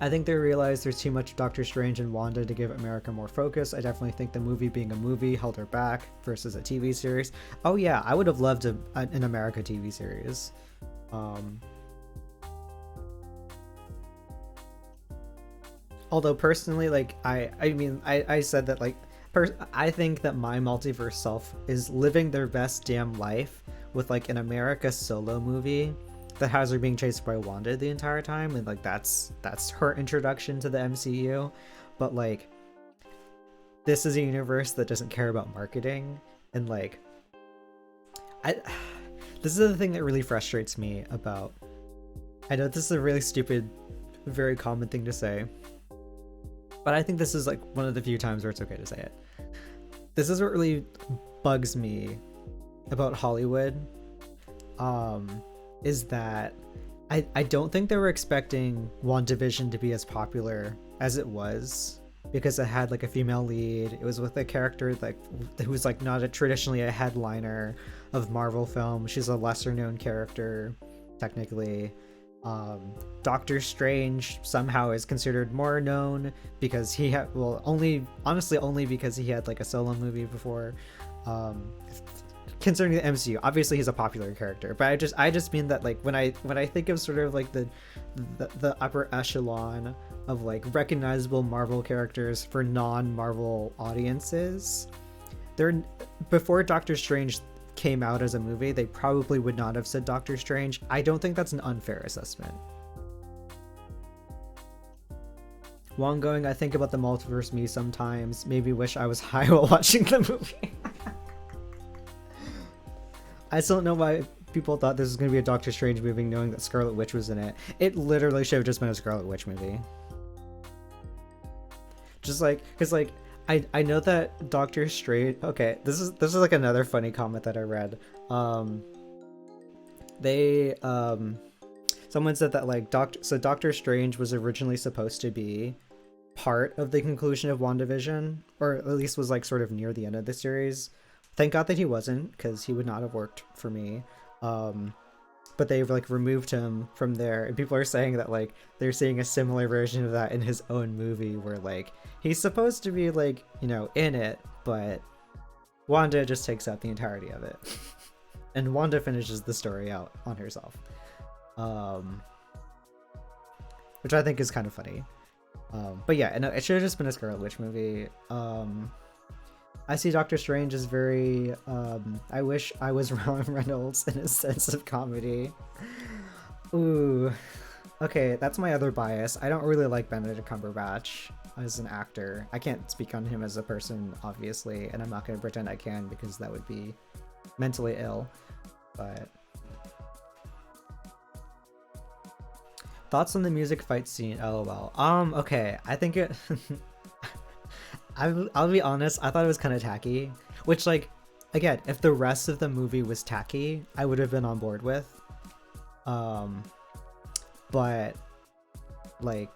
I think they realized there's too much Doctor Strange and Wanda to give America more focus. I definitely think the movie being a movie held her back versus a TV series. Oh yeah, I would have loved an America TV series. Although personally, like I said that like I think that my multiverse self is living their best damn life with like an America solo movie that has her being chased by Wanda the entire time, and like that's her introduction to the MCU. But like this is a universe that doesn't care about marketing, and like this is the thing that really frustrates me about, I know this is a really stupid, very common thing to say, but I think this is like one of the few times where it's okay to say it. This is what really bugs me about Hollywood, is that I don't think they were expecting WandaVision to be as popular as it was, because it had like a female lead. It was with a character like who was like not traditionally a headliner of Marvel films. She's a lesser known character technically. Doctor Strange somehow is considered more known because he had, well, only because he had like a solo movie before. Concerning the MCU, obviously he's a popular character, but I just mean that like when I think of sort of like the upper echelon of like recognizable Marvel characters for non-Marvel audiences, they're, before Doctor Strange came out as a movie, they probably would not have said Doctor Strange. I don't think that's an unfair assessment. While I'm going, I think about the multiverse me sometimes. Maybe wish I was high while watching the movie. I still don't know why people thought this was going to be a Doctor Strange movie knowing that Scarlet Witch was in it. It literally should have just been a Scarlet Witch movie. Just like, because like, I know that Doctor Strange, okay, this is like another funny comment that I read. Someone said that like Doctor Strange was originally supposed to be part of the conclusion of WandaVision, or at least was like sort of near the end of the series. Thank God that he wasn't, because he would not have worked for me. But they've like removed him from there, and people are saying that like they're seeing a similar version of that in his own movie, where like he's supposed to be like, you know, in it, but Wanda just takes out the entirety of it. And Wanda finishes the story out on herself. Which I think is kind of funny. But yeah, no, it should have just been a Scarlet Witch movie. I see Doctor Strange as very, I wish I was Ryan Reynolds in his sense of comedy. Ooh. Okay, that's my other bias. I don't really like Benedict Cumberbatch as an actor. I can't speak on him as a person, obviously, and I'm not going to pretend I can, because that would be mentally ill. But thoughts on the music fight scene? LOL. Okay, I think it I'll be honest, I thought it was kind of tacky, which like, again, if the rest of the movie was tacky, I would have been on board with. But like,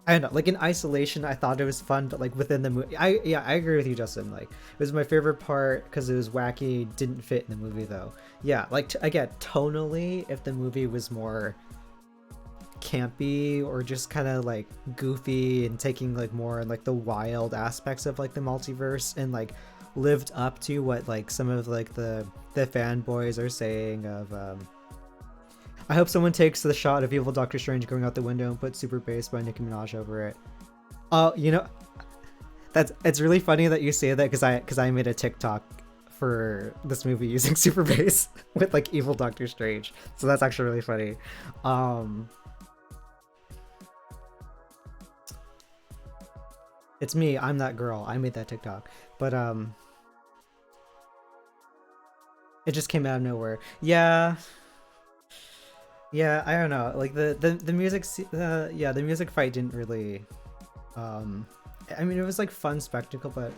I don't know, like in isolation, I thought it was fun, but like within the movie, I agree with you, Justin. Like, it was my favorite part because it was wacky, didn't fit in the movie though. Yeah, like again, tonally, if the movie was more campy or just kind of like goofy and taking like more like the wild aspects of like the multiverse and like lived up to what like some of like the fanboys are saying of I hope someone takes the shot of evil Doctor Strange going out the window and put Super Bass by Nicki Minaj over it. Oh, you know, it's really funny that you say that because I made a TikTok for this movie using Super Bass with like evil Doctor Strange, so that's actually really funny. It's me, I'm that girl, I made that TikTok, but it just came out of nowhere. Yeah, I don't know, like the music yeah, the music fight didn't really I mean, it was like fun spectacle, but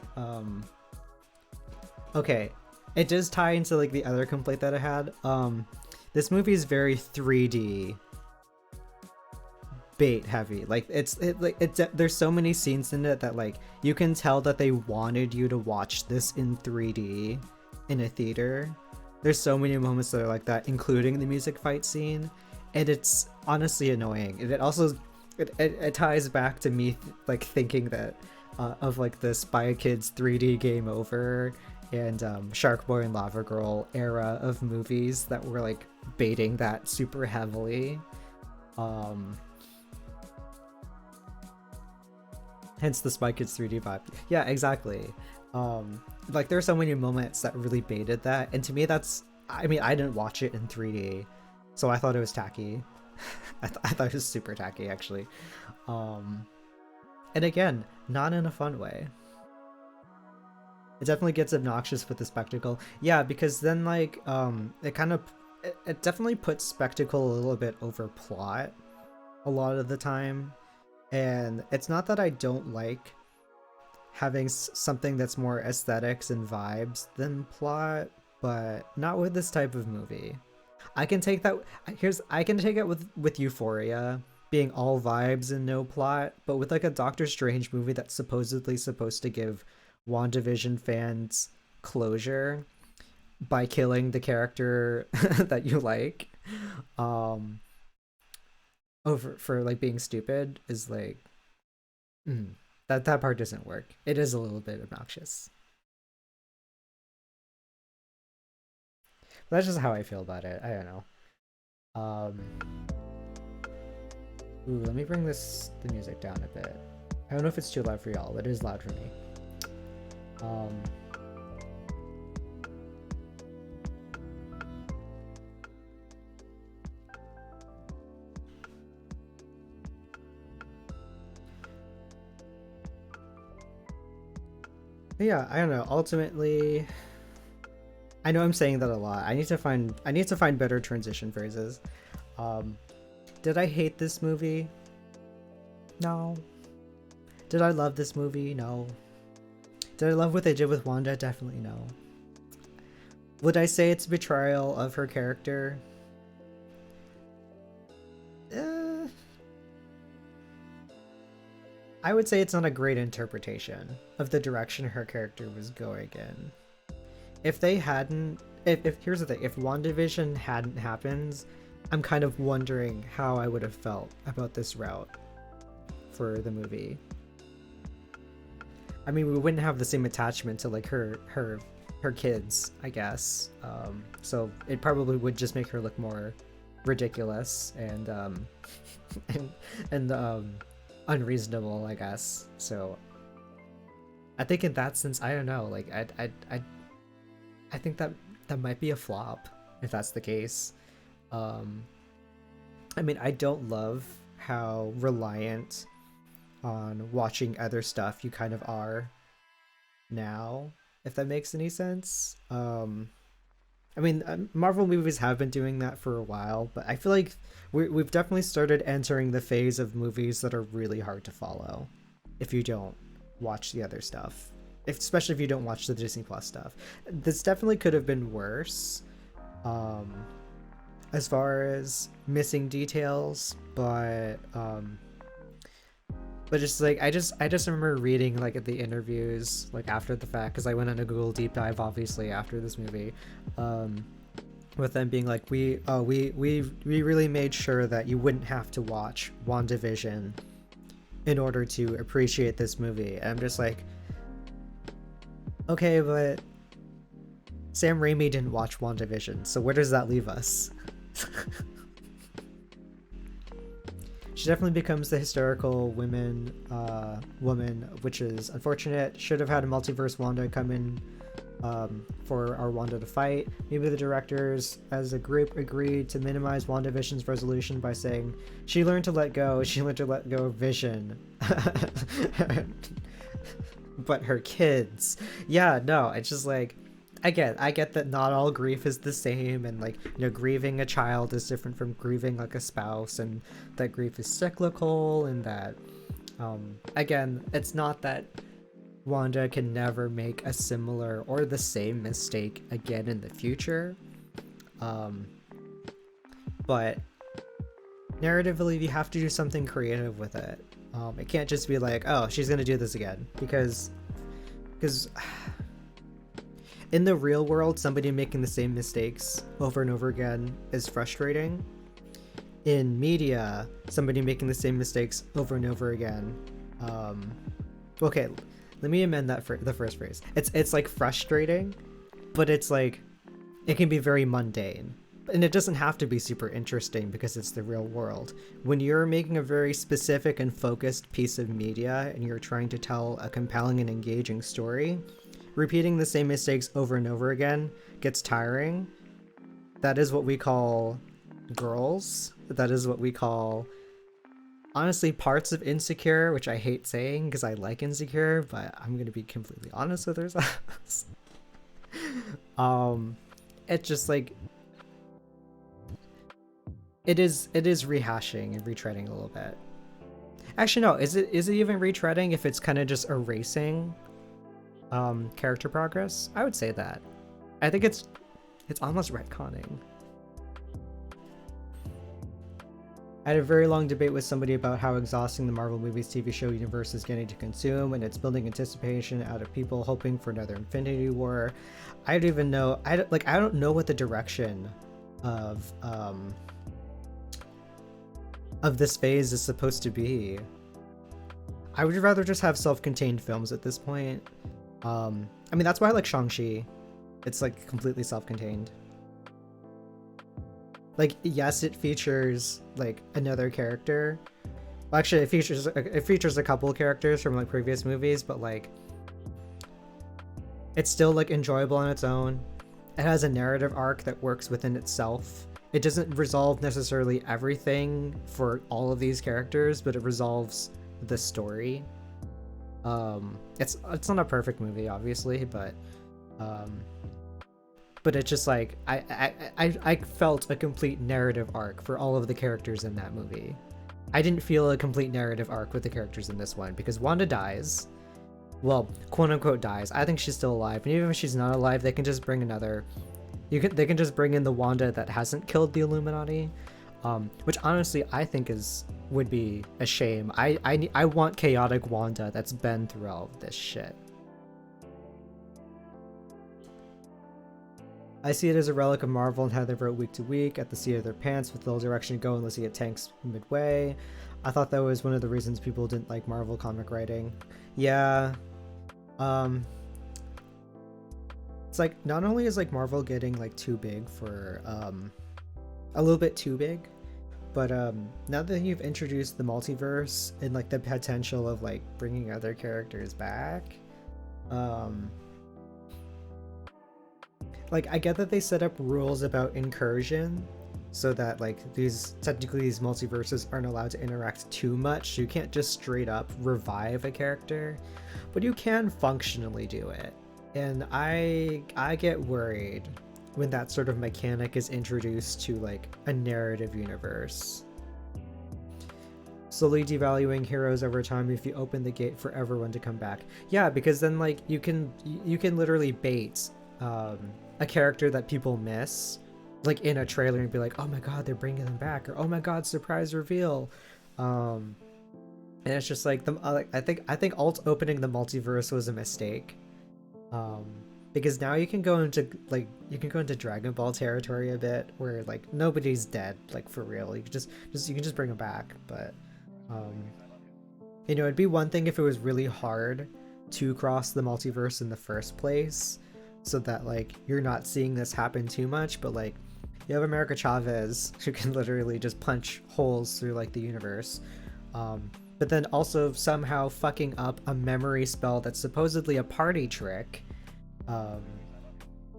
okay, it does tie into like the other complaint that I had. This movie is very 3D bait heavy. Like there's so many scenes in it that like you can tell that they wanted you to watch this in 3D in a theater. There's so many moments that are like that, including the music fight scene, and it's honestly annoying. And it also it ties back to me like thinking that of like the Spy Kids 3D Game Over and Shark Boy and Lava Girl era of movies that were like baiting that super heavily. Hence the Spy Kids 3D vibe. Yeah, exactly. Like there are so many moments that really baited that, and to me that's, I mean, I didn't watch it in 3D, so I thought it was tacky. I thought it was super tacky, actually. And again, not in a fun way. It definitely gets obnoxious with the spectacle. Yeah, because then like it definitely puts spectacle a little bit over plot a lot of the time. And it's not that I don't like having something that's more aesthetics and vibes than plot, but not with this type of movie. I can take that. I can take it with Euphoria being all vibes and no plot, but with like a Doctor Strange movie that's supposedly supposed to give WandaVision fans closure by killing the character that you like, over for like being stupid is like that part doesn't work. It is a little bit obnoxious. But that's just how I feel about it. I don't know. Ooh, let me bring the music down a bit. I don't know if it's too loud for y'all, but it is loud for me. Yeah, I don't know. Ultimately, I know I'm saying that a lot. I need to find better transition phrases. Did I hate this movie? No. Did I love this movie? No. Did I love what they did with Wanda? Definitely no. Would I say it's a betrayal of her character? I would say it's not a great interpretation of the direction her character was going in. If they hadn't, if here's the thing, if WandaVision hadn't happened, I'm kind of wondering how I would have felt about this route for the movie. I mean, we wouldn't have the same attachment to like her kids, I guess. So it probably would just make her look more ridiculous and unreasonable, I guess. So I think in that sense, I don't know. Like I think that might be a flop if that's the case. I mean, I don't love how reliant on watching other stuff you kind of are now, if that makes any sense. I mean, Marvel movies have been doing that for a while, but I feel like we've definitely started entering the phase of movies that are really hard to follow if you don't watch the other stuff, especially if you don't watch the Disney Plus stuff. This definitely could have been worse as far as missing details, but just like I just remember reading like at the interviews like after the fact, because I went on a Google deep dive obviously after this movie, with them being like, we really made sure that you wouldn't have to watch WandaVision in order to appreciate this movie. And I'm just like, okay, but Sam Raimi didn't watch WandaVision, so where does that leave us? She definitely becomes the hysterical woman, which is unfortunate. Should have had a multiverse Wanda come in for our Wanda to fight. Maybe the directors as a group agreed to minimize WandaVision's resolution by saying she learned to let go of Vision. But her kids, yeah, no, it's just like, I get that not all grief is the same, and like, you know, grieving a child is different from grieving like a spouse, and that grief is cyclical, and that again, it's not that Wanda can never make a similar or the same mistake again in the future, but narratively you have to do something creative with it. It can't just be like, oh, she's gonna do this again, because in the real world, somebody making the same mistakes over and over again is frustrating. In media, somebody making the same mistakes over and over again, okay, let me amend that for the first phrase. It's like frustrating, but it's like, it can be very mundane. And it doesn't have to be super interesting because it's the real world. When you're making a very specific and focused piece of media and you're trying to tell a compelling and engaging story, repeating the same mistakes over and over again gets tiring. That is what we call girls. That is what we call, honestly, parts of Insecure, which I hate saying because I like Insecure, but I'm going to be completely honest with ourselves. It's just like, it is rehashing and retreading a little bit. Actually, no, is it even retreading if it's kind of just erasing character progress? I would say that. I think it's almost retconning. I had a very long debate with somebody about how exhausting the Marvel movies TV show universe is getting to consume, and it's building anticipation out of people hoping for another Infinity War. I don't even know. I don't know what the direction of this phase is supposed to be. I would rather just have self-contained films at this point. I mean, that's why I like Shang-Chi. It's like completely self-contained. Like, yes, it features like another character. Well, actually, it features a couple of characters from like previous movies, but like, it's still like enjoyable on its own. It has a narrative arc that works within itself. It doesn't resolve necessarily everything for all of these characters, but it resolves the story. It's not a perfect movie, obviously, but it's just like, I felt a complete narrative arc for all of the characters in that movie. I didn't feel a complete narrative arc with the characters in this one because Wanda dies. Well, quote unquote dies. I think she's still alive, and even if she's not alive, they can just bring another. They can just bring in the Wanda that hasn't killed the Illuminati, which honestly I think would be a shame. I want chaotic Wanda that's been through all of this shit. I see it as a relic of Marvel and how they wrote week to week at the seat of their pants with little direction to go unless you get tanks midway. I thought that was one of the reasons people didn't like Marvel comic writing. Yeah. It's like, not only is like Marvel getting like too big for a little bit too big, but now that you've introduced the multiverse and like the potential of like bringing other characters back, like, I get that they set up rules about incursion so that like these multiverses aren't allowed to interact too much, so you can't just straight up revive a character, but you can functionally do it. And I get worried when that sort of mechanic is introduced to like a narrative universe. Slowly devaluing heroes over time if you open the gate for everyone to come back. Yeah, because then like you can literally bait a character that people miss, like in a trailer, and be like, oh my god, they're bringing them back, or oh my god, surprise reveal. And it's just like I think alt opening the multiverse was a mistake, because now you can go into Dragon Ball territory a bit, where like nobody's dead, like for real. You can just bring them back. But it'd be one thing if it was really hard to cross the multiverse in the first place, so that like you're not seeing this happen too much. But like you have America Chavez, who can literally just punch holes through like the universe, but then also somehow fucking up a memory spell that's supposedly a party trick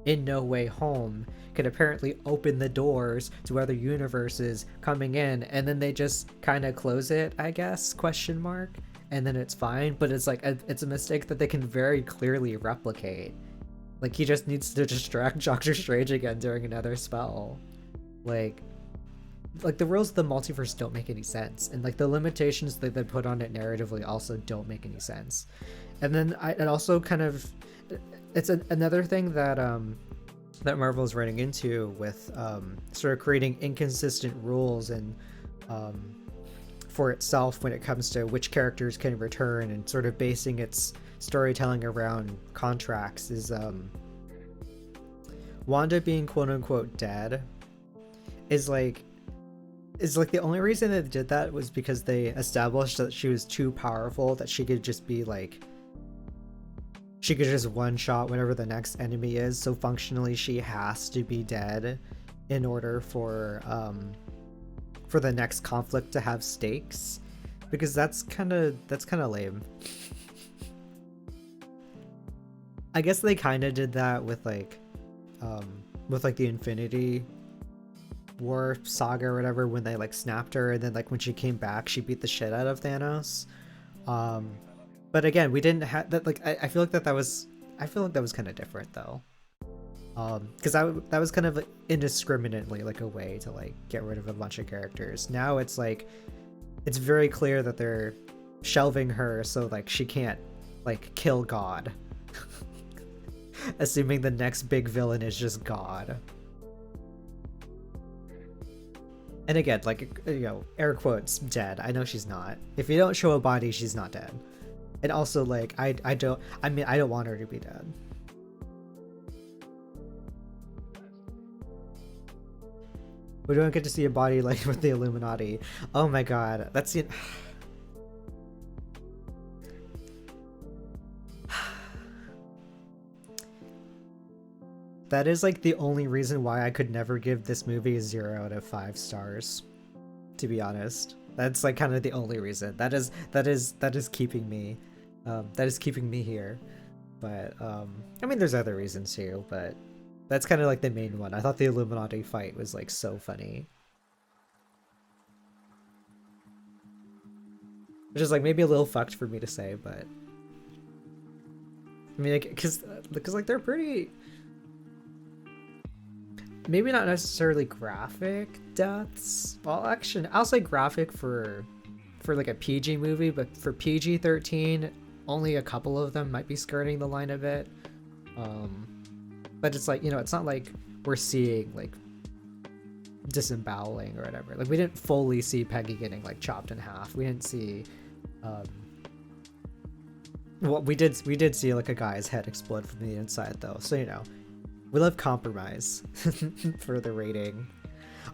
in No Way Home can apparently open the doors to other universes coming in, and then they just kind of close it, I guess, question mark, and then it's fine. But it's like it's a mistake that they can very clearly replicate. Like he just needs to distract Doctor Strange again during another spell. Like the rules of the multiverse don't make any sense, and like the limitations that they put on it narratively also don't make any sense. And then it also kind of, it's another thing that that Marvel's running into with sort of creating inconsistent rules and for itself when it comes to which characters can return, and sort of basing its storytelling around contracts, is Wanda being quote unquote dead is like the only reason they did that was because they established that she was too powerful, that she could just be like, she could just one shot whatever the next enemy is, so functionally she has to be dead in order for the next conflict to have stakes, because that's kind of lame. I guess they kind of did that with like the Infinity War saga or whatever, when they like snapped her, and then like when she came back she beat the shit out of Thanos. But again, we didn't have that. Like I feel like that was kind of different though, because that was kind of like indiscriminately like a way to like get rid of a bunch of characters. Now it's like it's very clear that they're shelving her so like she can't like kill God, assuming the next big villain is just God. And again, like, air quotes, dead. I know she's not. If you don't show a body, she's not dead. And also, like, I don't want her to be dead. We don't get to see a body like with the Illuminati. Oh my god, that's the... That is like the only reason why I could never give this movie a 0 out of 5 stars, to be honest. That's like kind of the only reason. That is keeping me here. But I mean, there's other reasons too, but that's kind of like the main one. I thought the Illuminati fight was like so funny, which is like maybe a little fucked for me to say, but I mean, because like they're pretty, maybe not necessarily graphic deaths. Well, actually, I'll say graphic for like a PG movie, but for PG-13, only a couple of them might be skirting the line a bit. But it's like, it's not like we're seeing like disemboweling or whatever. Like we didn't fully see Peggy getting like chopped in half. We didn't see well, we did see like a guy's head explode from the inside though. So we love compromise for the rating.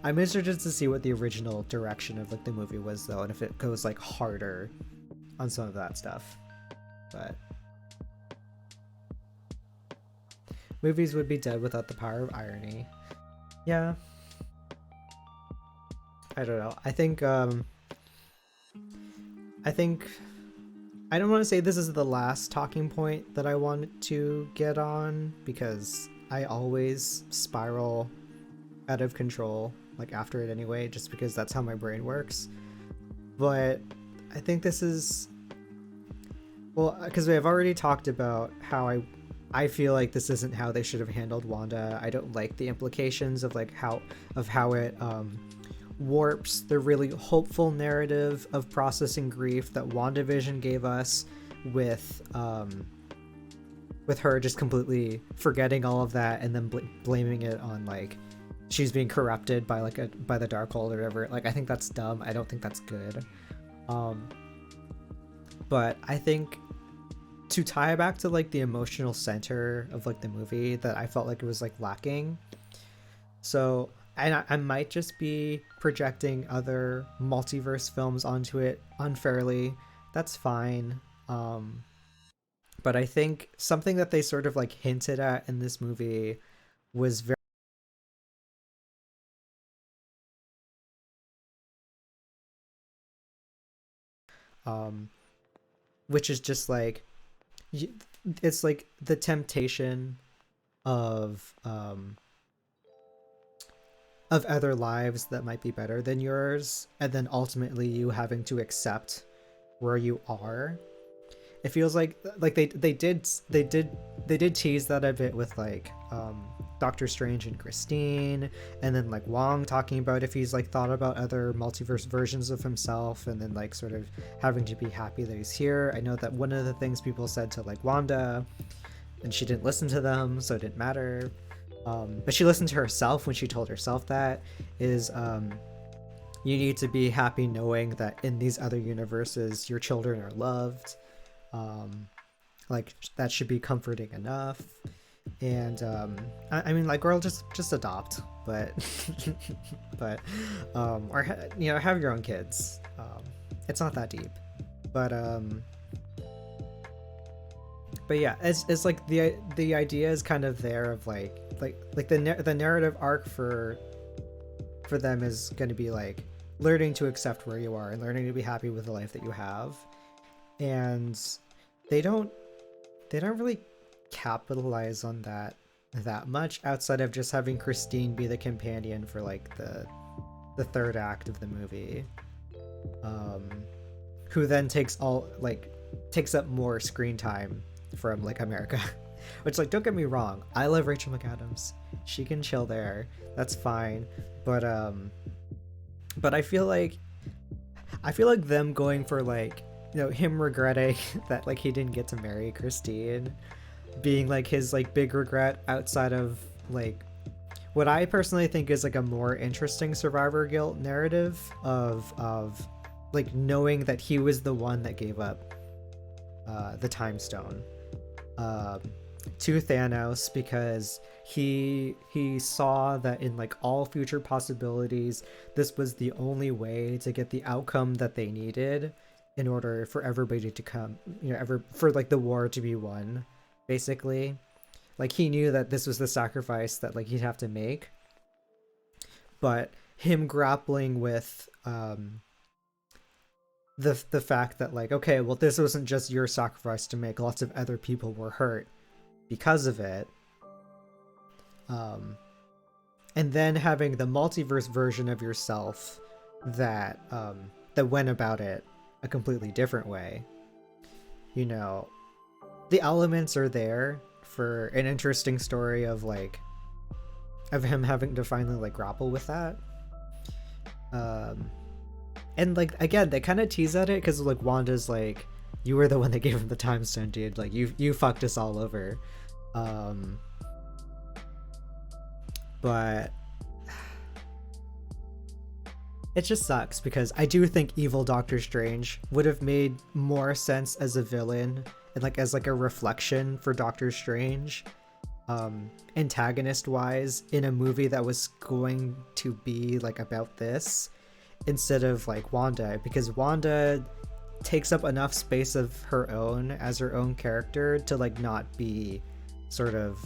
I'm interested to see what the original direction of like the movie was though, and if it goes like harder on some of that stuff. But movies would be dead without the power of irony. Yeah. I don't know. I think I don't want to say this is the last talking point that I want to get on, because I always spiral out of control like after it anyway, just because that's how my brain works. But I think this is, well, because we have already talked about how I feel like this isn't how they should have handled Wanda. I don't like the implications of like how it warps the really hopeful narrative of processing grief that WandaVision gave us, with her just completely forgetting all of that and then blaming it on like she's being corrupted by like by the Darkhold or whatever. Like I think that's dumb. I don't think that's good. But I think to tie back to like the emotional center of like the movie that I felt like it was like lacking. So I might just be projecting other multiverse films onto it unfairly. That's fine. But I think something that they sort of like hinted at in this movie was very um which is just like it's like the temptation of other lives that might be better than yours, and then ultimately you having to accept where you are. It feels like they did tease that a bit with like Doctor Strange and Christine, and then like Wong talking about if he's like thought about other multiverse versions of himself, and then like sort of having to be happy that he's here. I know that one of the things people said to like Wanda, and she didn't listen to them, so it didn't matter. But she listened to herself when she told herself that is you need to be happy knowing that in these other universes your children are loved. Like that should be comforting enough. And I mean, like, girl, just adopt, but or you know, have your own kids. It's not that deep, but yeah, it's like the idea is kind of there of like the narrative arc for them is going to be like learning to accept where you are and learning to be happy with the life that you have. And they don't really capitalize on that much outside of just having Christine be the companion for like the third act of the movie, who then takes up more screen time from like America. Which, like, don't get me wrong, I love Rachel McAdams, she can chill there, that's fine, but I feel like them going for like, you know, him regretting that like he didn't get to marry Christine being like his like big regret outside of like what I personally think is like a more interesting survivor guilt narrative of like knowing that he was the one that gave up the time stone to Thanos, because he saw that in like all future possibilities this was the only way to get the outcome that they needed in order for everybody to come, you know, for like the war to be won, basically. Like he knew that this was the sacrifice that like he'd have to make, but him grappling with the fact that like, okay, well, this wasn't just your sacrifice to make, lots of other people were hurt because of it, and then having the multiverse version of yourself that went about it a completely different way. You know, the elements are there for an interesting story of like of him having to finally like grapple with that, and like again they kind of tease at it because like Wanda's like, you were the one that gave him the time stone, dude, like you fucked us all over. But it just sucks because I do think evil Doctor Strange would have made more sense as a villain and like as like a reflection for Doctor Strange, antagonist wise, in a movie that was going to be like about this instead of like Wanda, because Wanda takes up enough space of her own as her own character to like not be sort of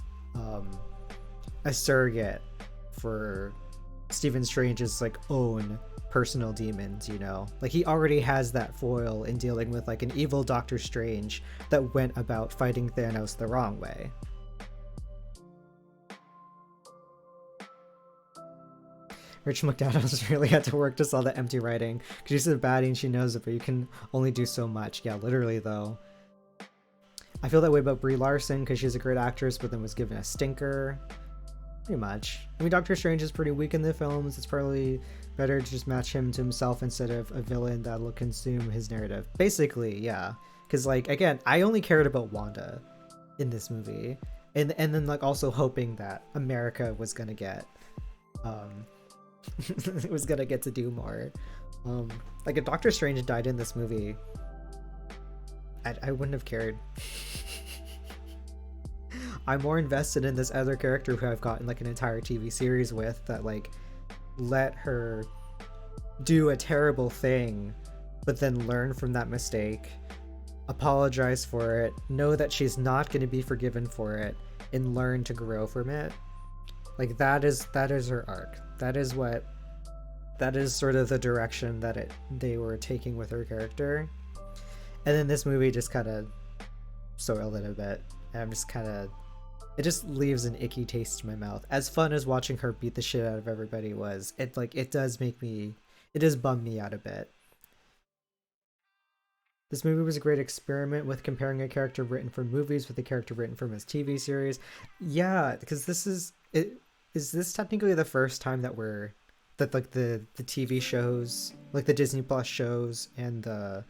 a surrogate for Stephen Strange's like own personal demons, you know? Like he already has that foil in dealing with like an evil Doctor Strange that went about fighting Thanos the wrong way. Rachel McAdams really had to work to sell that empty writing because she's a baddie and she knows it, but you can only do so much. Yeah, literally though. I feel that way about Brie Larson because she's a great actress but then was given a stinker. Pretty much. I mean, Doctor Strange is pretty weak in the films. It's probably better to just match him to himself instead of a villain that'll consume his narrative. Basically, yeah. Because, like, again, I only cared about Wanda in this movie. And then, like, also hoping that America was gonna get... was gonna get to do more. Like, if Doctor Strange died in this movie, I wouldn't have cared. I'm more invested in this other character who I've gotten like an entire TV series with, that like let her do a terrible thing but then learn from that mistake, apologize for it, know that she's not going to be forgiven for it, and learn to grow from it. Like that is her arc. That is sort of the direction that they were taking with her character. And then this movie just kind of soiled it a bit, and I'm just kind of, it just leaves an icky taste in my mouth. As fun as watching her beat the shit out of everybody was, it does bum me out a bit. This movie was a great experiment with comparing a character written for movies with a character written from his TV series. Yeah, because is this technically the first time that like the TV shows, like the Disney Plus shows and the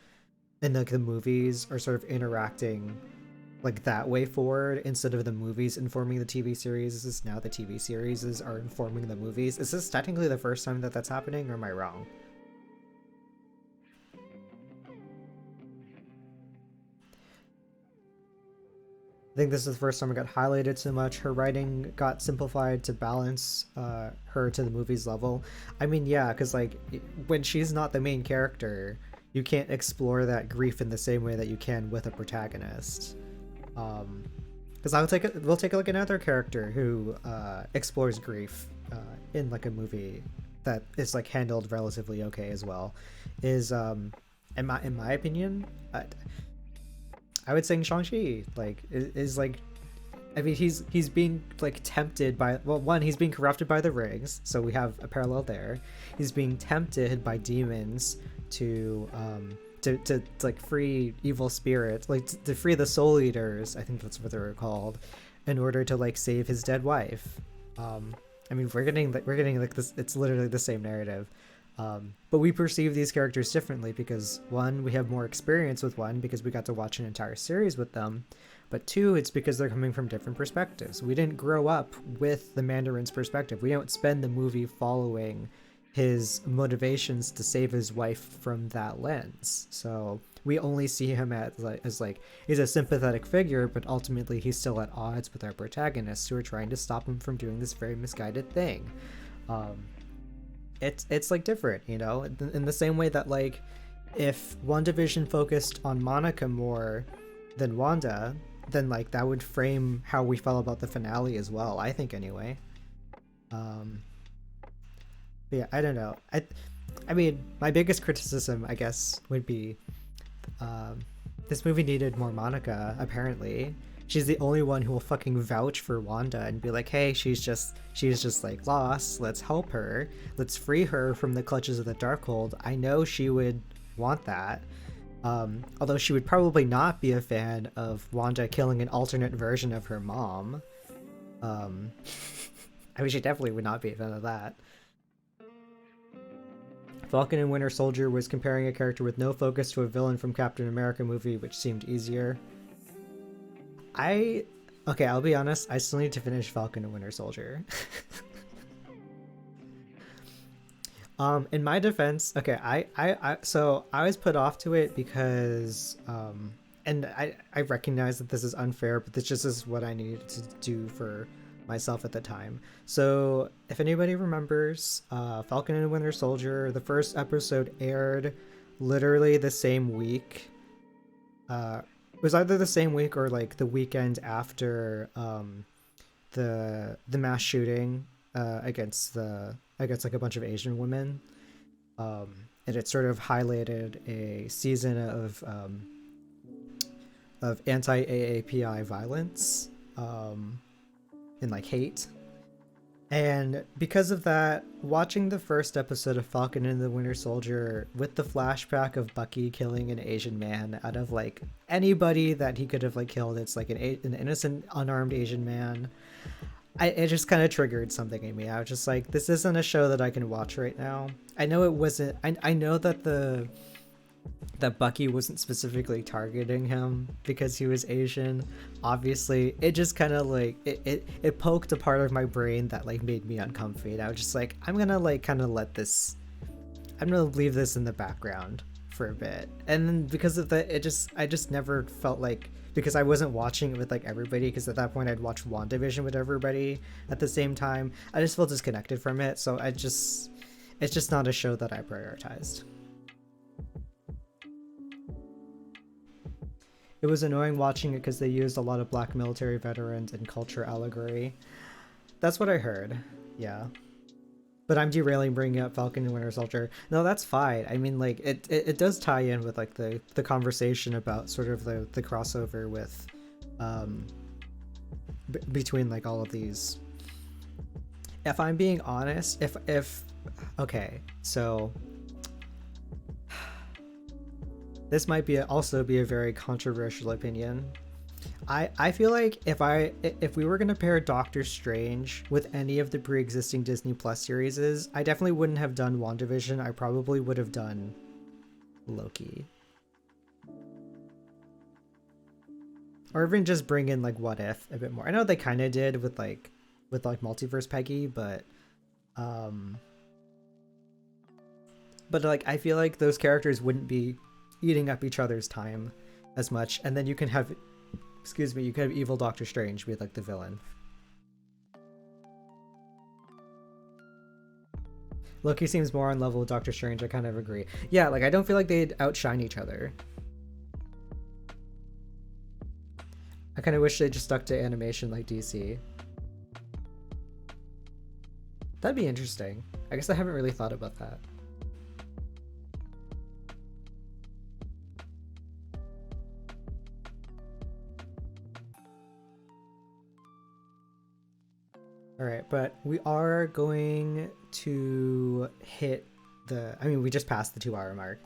movies are sort of interacting like that way forward, instead of the movies informing the TV series? Is this now the TV series are informing the movies? Is this technically the first time that that's happening, or am I wrong? I think this is the first time it got highlighted so much. Her writing got simplified to balance her to the movie's level. I mean, yeah, because like when she's not the main character, you can't explore that grief in the same way that you can with a protagonist. Because we'll take like another character who explores grief in like a movie that is like handled relatively okay as well. Is in my opinion, I would say Shang-Chi is like, I mean, he's being like tempted by, well, one, he's being corrupted by the rings, so we have a parallel there. He's being tempted by demons to like free evil spirits, like to free the soul eaters, I think that's what they were called, in order to like save his dead wife. I mean, we're getting like this, it's literally the same narrative. But we perceive these characters differently because, one, we have more experience with one because we got to watch an entire series with them, but two, it's because they're coming from different perspectives. We didn't grow up with the Mandarin's perspective. We don't spend the movie following his motivations to save his wife from that lens. So we only see him as like he's a sympathetic figure, but ultimately he's still at odds with our protagonists who are trying to stop him from doing this very misguided thing. It's like different, you know, in the same way that like if WandaVision focused on Monica more than Wanda, then like that would frame how we felt about the finale as well, I think, anyway. But yeah, I don't know. I mean, my biggest criticism, I guess, would be this movie needed more Monica, apparently. She's the only one who will fucking vouch for Wanda and be like, hey, she's just like lost. Let's help her. Let's free her from the clutches of the Darkhold. I know she would want that. Although she would probably not be a fan of Wanda killing an alternate version of her mom. I mean, she definitely would not be a fan of that. Falcon and Winter Soldier was comparing a character with no focus to a villain from Captain America movie, which seemed easier. Okay, I'll be honest, I still need to finish Falcon and Winter Soldier. In my defense, okay, so I was put off to it because, and I recognize that this is unfair, but this just is what I needed to do for myself at the time. So if anybody remembers, Falcon and Winter Soldier, the first episode aired literally the same week. It was either the same week or like the weekend after the mass shooting against like a bunch of Asian women, and it sort of highlighted a season of anti-AAPI violence and like hate. And because of that, watching the first episode of Falcon and the Winter Soldier with the flashback of Bucky killing an Asian man out of like anybody that he could have like killed, it's like an innocent unarmed Asian man, it just kind of triggered something in me. I was just like, this isn't a show that I can watch right now. I know it wasn't, I know that that Bucky wasn't specifically targeting him because he was Asian. Obviously, it just kind of like it poked a part of my brain that like made me uncomfy. And I was just like, I'm gonna leave this in the background for a bit, and then because of that, I just never felt like, because I wasn't watching it with like everybody, because at that point I'd watched WandaVision with everybody at the same time. I just felt disconnected from it, so it's just not a show that I prioritized. It was annoying watching it because they used a lot of black military veterans and culture allegory. That's what I heard. Yeah. But I'm derailing bringing up Falcon and Winter Soldier. No, that's fine. I mean, like, it does tie in with like the conversation about sort of the crossover with between like all of these. If I'm being honest, if okay, so this might also be a very controversial opinion. I feel like if we were gonna pair Doctor Strange with any of the pre-existing Disney Plus series, I definitely wouldn't have done WandaVision. I probably would have done Loki, or even just bring in like What If a bit more. I know they kind of did with like Multiverse Peggy, but like I feel like those characters wouldn't be eating up each other's time as much, and then you can have evil Doctor Strange be like the villain. Loki seems more on level with Doctor Strange. I kind of agree. Yeah, like I don't feel like they'd outshine each other. I kind of wish they just stuck to animation like DC. That'd be interesting. I guess I haven't really thought about that. All right, but we are going to hit we just passed the 2-hour mark.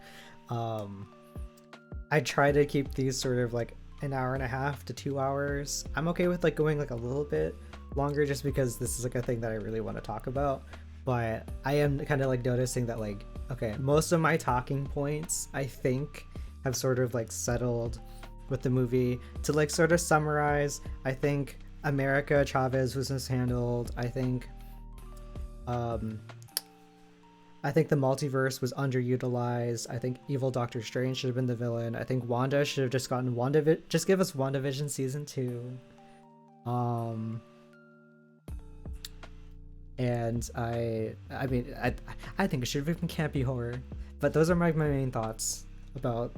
I try to keep these sort of like an hour and a half to 2 hours. I'm okay with like going like a little bit longer just because this is like a thing that I really want to talk about. But I am kind of like noticing that like, okay, most of my talking points I think have sort of like settled with the movie. To like sort of summarize, I think America Chavez was mishandled. I think the multiverse was underutilized. I think evil Doctor Strange should have been the villain. I think Wanda should have just gotten just give us WandaVision season 2. And I think it should have been campy horror. But those are my main thoughts about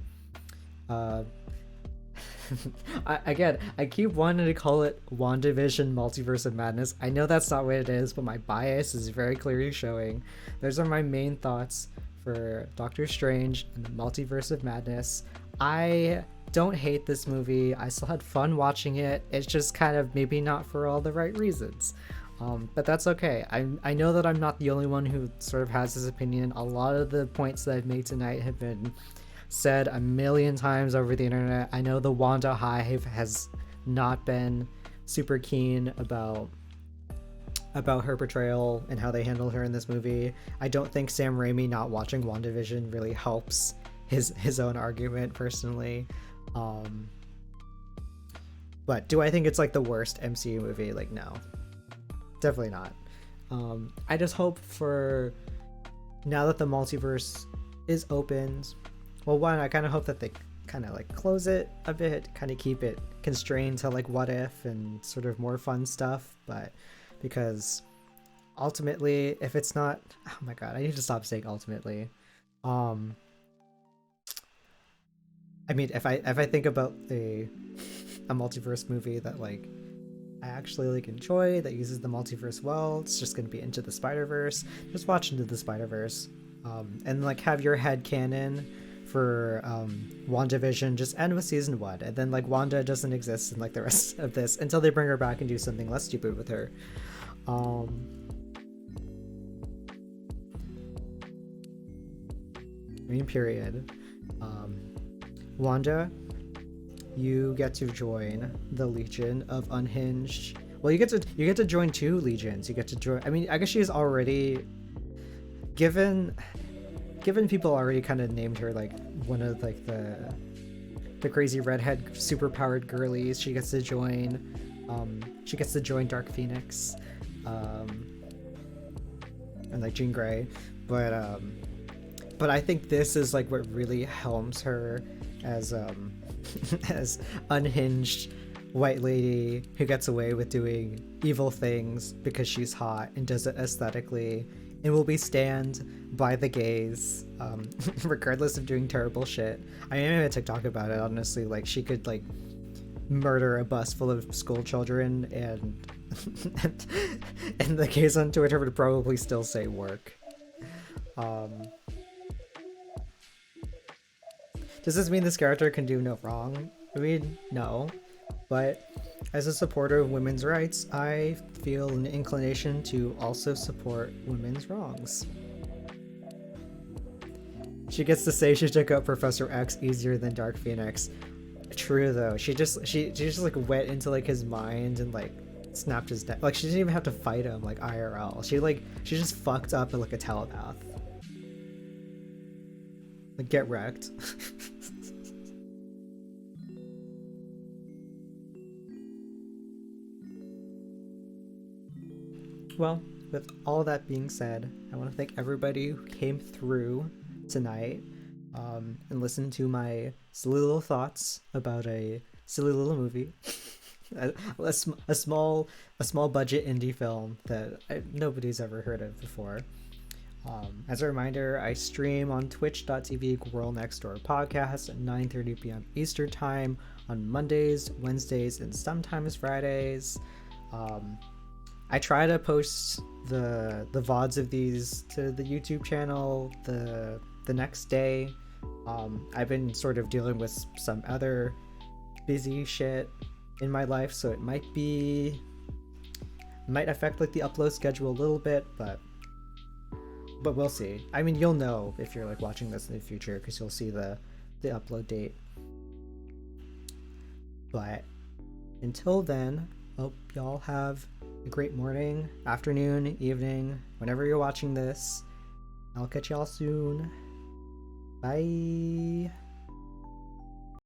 I keep wanting to call it WandaVision Multiverse of Madness. I know that's not what it is, but my bias is very clearly showing. Those are my main thoughts for Doctor Strange and the Multiverse of Madness. I don't hate this movie. I still had fun watching it. It's just kind of maybe not for all the right reasons. But that's okay. I know that I'm not the only one who sort of has this opinion. A lot of the points that I've made tonight have been said a million times over the internet. I know the Wanda hive has not been super keen about her portrayal and how they handled her in this movie. I don't think Sam Raimi not watching WandaVision really helps his own argument personally. But do I think it's like the worst MCU movie? Like, no, definitely not. I just hope for now that the multiverse is opened, well, one, I kind of hope that they kind of like close it a bit, kind of keep it constrained to like What If and sort of more fun stuff. But because ultimately, if it's not, oh my god, I need to stop saying ultimately. I mean, if I think about a multiverse movie that like I actually like enjoy, that uses the multiverse well, it's just gonna be Into the Spider-Verse. Just watch Into the Spider-Verse, and like have your head canon for WandaVision just end with season 1, and then like Wanda doesn't exist in like the rest of this until they bring her back and do something less stupid with her. I mean, period. Wanda, you get to join the Legion of Unhinged. Well, you get to join 2 legions. You get to join, I mean, I guess she's already given people already kind of named her like one of like the crazy redhead superpowered girlies. She gets to join Dark Phoenix and like Jean Grey, but but I think this is like what really helms her as as unhinged white lady who gets away with doing evil things because she's hot and does it aesthetically and will be stand by the gays, regardless of doing terrible shit. I made a TikTok about it, honestly. Like, she could like murder a bus full of school children and and the gays on Twitter would probably still say work. Does this mean this character can do no wrong? I mean, no. But as a supporter of women's rights, I feel an inclination to also support women's wrongs. She gets to say she took out Professor X easier than Dark Phoenix. True though. She just like went into like his mind and like snapped his neck. Like, she didn't even have to fight him like IRL. She just fucked up like a telepath. Like, get wrecked. Well, with all that being said, I want to thank everybody who came through tonight and listened to my silly little thoughts about a silly little movie. a small budget indie film that nobody's ever heard of before. As a reminder, I stream on twitch.tv Girl Next Door Podcast at 9:30 p.m. Eastern Time on Mondays, Wednesdays, and sometimes Fridays. I try to post the VODs of these to the YouTube channel the next day. I've been sort of dealing with some other busy shit in my life, so it might affect like the upload schedule a little bit, but we'll see. I mean, you'll know if you're like watching this in the future because you'll see the upload date. But until then, hope y'all have a great morning, afternoon, evening, whenever you're watching this. I'll catch y'all soon. Bye.